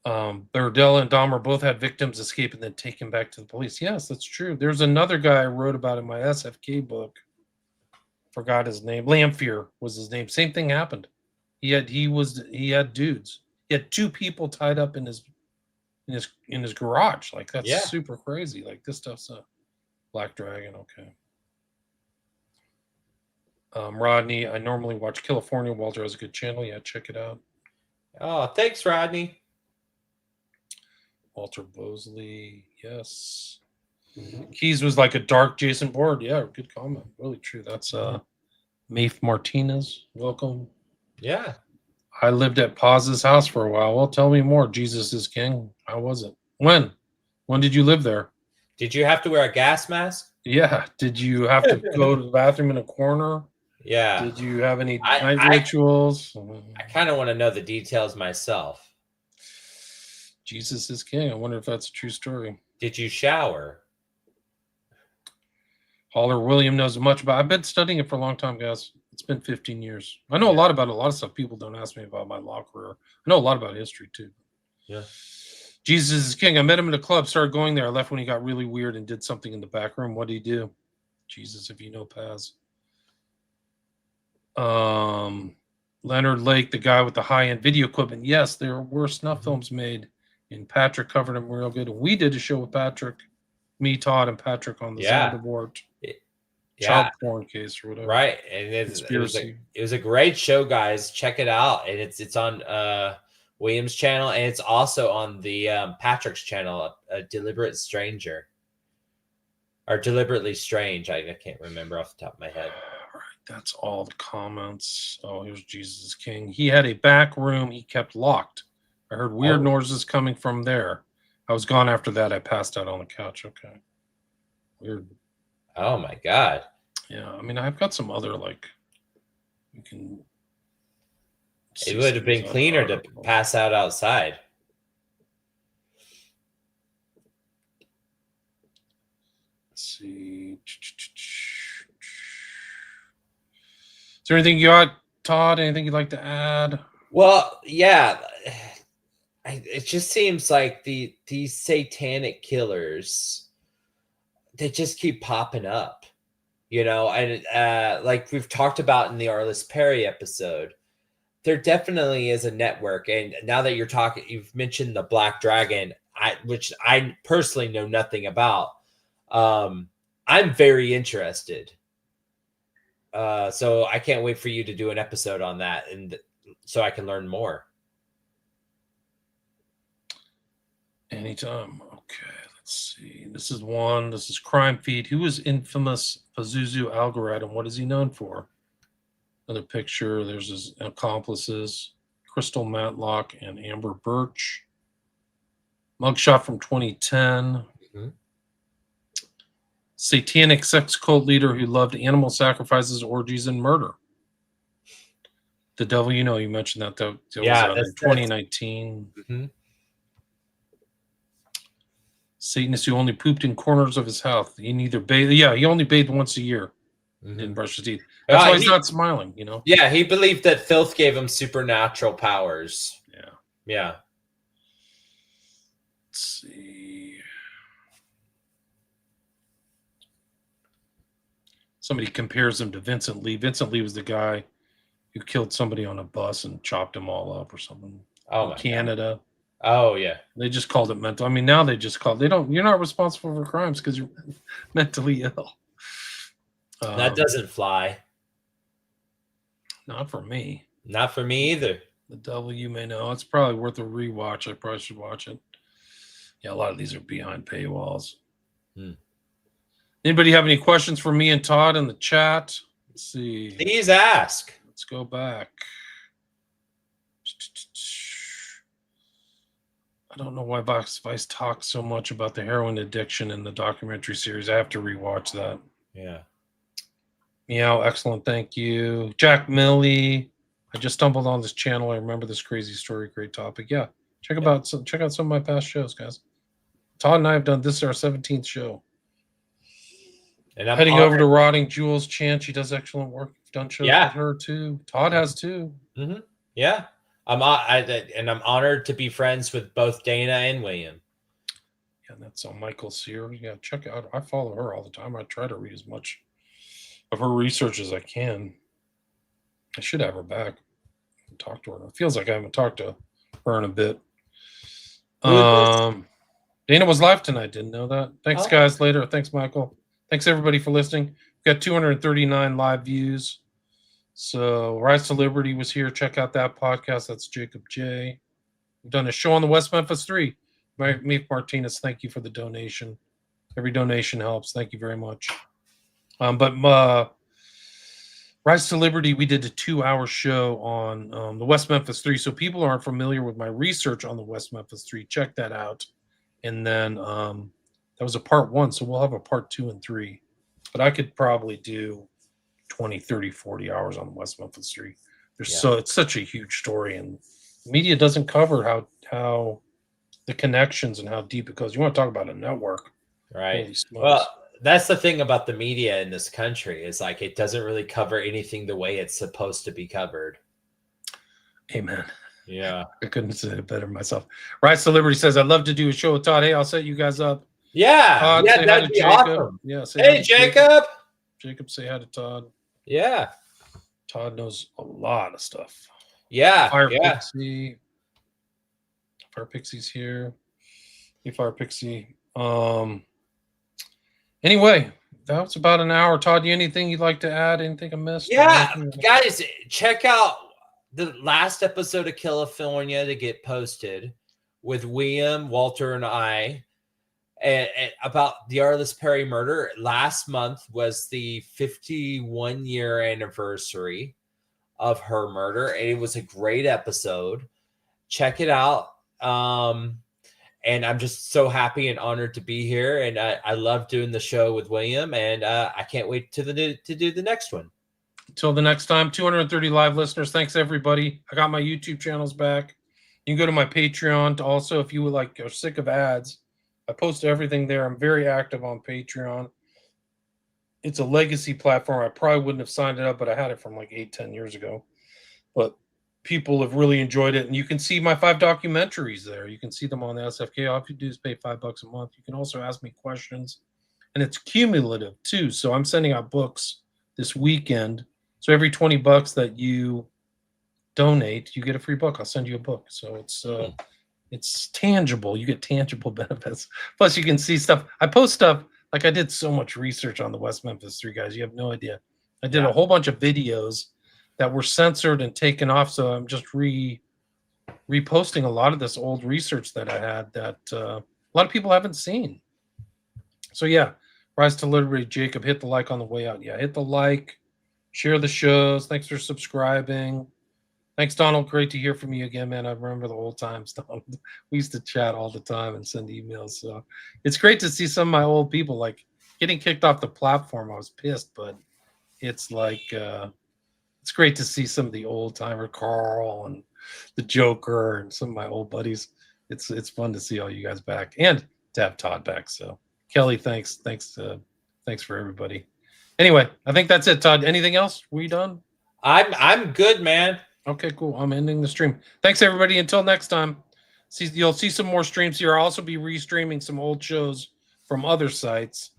Speaker 1: Burdell and Dahmer both had victims escape and then taken back to the police. Yes, that's true. There's another guy I wrote about in my SFK book. Forgot his name. Lamphere was his name. Same thing happened. He had dudes. He had two people tied up in his garage. Like that's super crazy. Like this stuff's a Black Dragon. Okay. Rodney, I normally watch Killafornia. Walter has a good channel. Yeah, check it out.
Speaker 2: Oh, thanks, Rodney.
Speaker 1: Walter Bosley, yes. Keys was like a dark Jason Bourne. Yeah, good comment. Really true. That's Maeve Martinez. Welcome.
Speaker 2: Yeah.
Speaker 1: I lived at Paz's house for a while. Well, tell me more. Jesus is King. How was it? When? When did you live there?
Speaker 2: Did you have to wear a gas mask?
Speaker 1: Yeah. Did you have to go to the bathroom in a corner?
Speaker 2: Yeah.
Speaker 1: Did you have any night rituals?
Speaker 2: I kind of want to know the details myself.
Speaker 1: Jesus is King. I wonder if that's a true story.
Speaker 2: Did you shower?
Speaker 1: Holler William knows much about. I've been studying it for a long time, guys. It's been 15 years. I know a lot about a lot of stuff. People don't ask me about my law career. I know a lot about history too.
Speaker 2: Yeah.
Speaker 1: Jesus is King. I met him in a club, started going there. I left when he got really weird and did something in the back room. What did he do? Jesus, if you know Paz. Leonard Lake, the guy with the high-end video equipment. Yes, there were snuff films made, and Patrick covered them real good. We did a show with Patrick, me, Todd, and Patrick on the Sound of Wart. Child porn case or whatever.
Speaker 2: Right. And it was a great show, guys. Check it out. And it's on William's channel, and it's also on the Patrick's channel, A Deliberate Stranger. Or Deliberately Strange. I can't remember off the top of my head.
Speaker 1: All right. that's all the comments. Oh, here's Jesus is King. He had a back room he kept locked. I heard weird noises coming from there. I was gone after that. I passed out on the couch. Okay. Weird.
Speaker 2: Oh my God.
Speaker 1: Yeah, I mean, I've got some other you can.
Speaker 2: It would have been cleaner to pass out outside.
Speaker 1: Let's see. Is there anything you got, Todd? Anything you'd like to add?
Speaker 2: Well, yeah. It just seems like these satanic killers, they just keep popping up, and like we've talked about in the Arliss Perry episode, there definitely is a network. And now that you've mentioned the Black Dragon, which I personally know nothing about. I'm very interested. So I can't wait for you to do an episode on that, and so I can learn more.
Speaker 1: Anytime. Okay, let's see. This is Crime Feed. Who is infamous Pazuzu Algarad, and what is he known for? Another picture. There's his accomplices, Crystal Matlock and Amber Birch. Mugshot from 2010.
Speaker 2: Mm-hmm.
Speaker 1: Satanic sex cult leader who loved animal sacrifices, orgies, and murder. The devil, you mentioned that. That was out in 2019.
Speaker 2: Mm-hmm.
Speaker 1: Satanist who only pooped in corners of his house. He neither bathed. Yeah, he only bathed once a year.
Speaker 2: Mm-hmm.
Speaker 1: Didn't brush his teeth. That's why he's not smiling.
Speaker 2: Yeah, he believed that filth gave him supernatural powers.
Speaker 1: Yeah.
Speaker 2: Yeah.
Speaker 1: Let's see. Somebody compares him to Vincent Lee. Vincent Lee was the guy who killed somebody on a bus and chopped them all up or something.
Speaker 2: Oh,
Speaker 1: in Canada.
Speaker 2: God. Oh, yeah.
Speaker 1: They just called it mental. I mean, now they just you're not responsible for crimes because you're mentally ill.
Speaker 2: That doesn't fly.
Speaker 1: Not for me.
Speaker 2: Not for me either.
Speaker 1: The devil you may know. It's probably worth a rewatch. I probably should watch it. Yeah, a lot of these are behind paywalls. Anybody have any questions for me and Todd in the chat? Let's see.
Speaker 2: Please ask.
Speaker 1: Let's go back. I don't know why Vice talks so much about the heroin addiction in the documentary series. I have to rewatch that.
Speaker 2: Yeah.
Speaker 1: Meow, excellent, thank you. Jack Millie, I just stumbled on this channel. I remember this crazy story, great topic. Yeah, check out some of my past shows, guys. Todd and I have done this is our 17th show. And I'm heading over to Rotting Jewels Chan. She does excellent work. We've done shows with her too. Todd has too.
Speaker 2: Mm-hmm. Yeah, I'm honored to be friends with both Dana and William.
Speaker 1: Yeah, and that's on Michael Sear. Yeah, check out. I follow her all the time. I try to read as much of her research as I can. I should have her back and talk to her. It feels like I haven't talked to her in a bit. Dana was live tonight. Didn't know that. Thanks, guys. Later. Thanks, Michael. Thanks, everybody, for listening. We've got 239 live views. So Rise to Liberty was here. Check out that podcast. That's Jacob J. We've done a show on the West Memphis 3. Meef Martinez, thank you for the donation. Every donation helps. Thank you very much. But Rise to Liberty, we did a 2-hour show on the West Memphis 3. So people aren't familiar with my research on the West Memphis 3. Check that out. And then that was a part 1. So we'll have a part 2 and 3. But I could probably do 20, 30, 40 hours on the West Memphis 3. It's such a huge story. And the media doesn't cover how the connections and how deep it goes. You want to talk about a network.
Speaker 2: Right. Well, that's the thing about the media in this country is like it doesn't really cover anything the way it's supposed to be covered.
Speaker 1: Amen.
Speaker 2: Yeah.
Speaker 1: I couldn't say it better myself. Rise to Liberty says, I'd love to do a show with Todd. Hey, I'll set you guys up.
Speaker 2: Yeah.
Speaker 1: Todd,
Speaker 2: yeah, that'd be awesome.
Speaker 1: Yeah.
Speaker 2: Hey, Jacob.
Speaker 1: Jacob, say hi to Todd.
Speaker 2: Yeah.
Speaker 1: Todd knows a lot of stuff.
Speaker 2: Yeah.
Speaker 1: Fire Pixie's here. Hey, Fire Pixie. Anyway, that was about an hour. Todd, anything you'd like to add? Anything I missed?
Speaker 2: Yeah, guys, check out the last episode of Killafornia to get posted with William, Walter, and I. and about the Arliss Perry murder. Last month was the 51-year anniversary of her murder, and it was a great episode. Check it out. And I'm just so happy and honored to be here. And I love doing the show with William, and I can't wait to do the next one.
Speaker 1: Until the next time, 230 live listeners. Thanks, everybody. I got my YouTube channels back. You can go to my Patreon to also, if you would like, are sick of ads. I post everything there. I'm very active on Patreon. It's a legacy platform. I probably wouldn't have signed it up, but I had it from like 8-10 years ago. But people have really enjoyed it. And you can see my 5 documentaries there. You can see them on the SFK. All you have to do is pay $5 a month. You can also ask me questions. And it's cumulative, too. So I'm sending out books this weekend. So every $20 that you donate, you get a free book. I'll send you a book. So it's tangible. You get tangible benefits. Plus, you can see stuff. I post stuff. Like, I did so much research on the West Memphis 3 guys. You have no idea. I did a whole bunch of videos that were censored and taken off. So I'm just reposting a lot of this old research that I had that a lot of people haven't seen. So yeah, Rise to Liberty, Jacob, hit the like on the way out. Yeah, hit the like, share the shows. Thanks for subscribing. Thanks, Donald. Great to hear from you again, man. I remember the old times, Donald. We used to chat all the time and send emails. So it's great to see some of my old people, like, getting kicked off the platform. I was pissed, but it's like it's great to see some of the old timer, Carl and the Joker, and some of my old buddies. It's fun to see all you guys back and to have Todd back. So Kelly, thanks for everybody. Anyway, I think that's it, Todd. Anything else? We done?
Speaker 2: I'm good, man.
Speaker 1: Okay, cool. I'm ending the stream. Thanks, everybody. Until next time. You'll see some more streams here. I'll also be restreaming some old shows from other sites.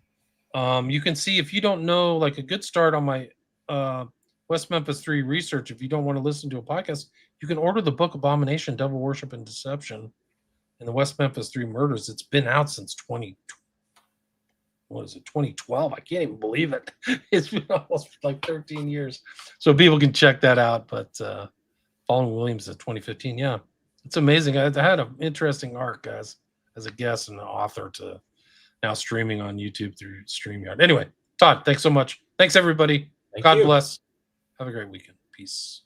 Speaker 1: You can see, if you don't know, like, a good start on my West Memphis 3 research, if you don't want to listen to a podcast, you can order the book Abomination, Devil Worship, and Deception and the West Memphis 3 Murders. It's been out since 2012? I can't even believe it. It's been almost like 13 years. So people can check that out. But Fallen Williams at 2015, yeah. It's amazing. I had an interesting arc, guys, as a guest and an author, to now streaming on YouTube through StreamYard. Anyway, Todd, thanks so much. Thanks, everybody. God bless. Have a great weekend. Peace.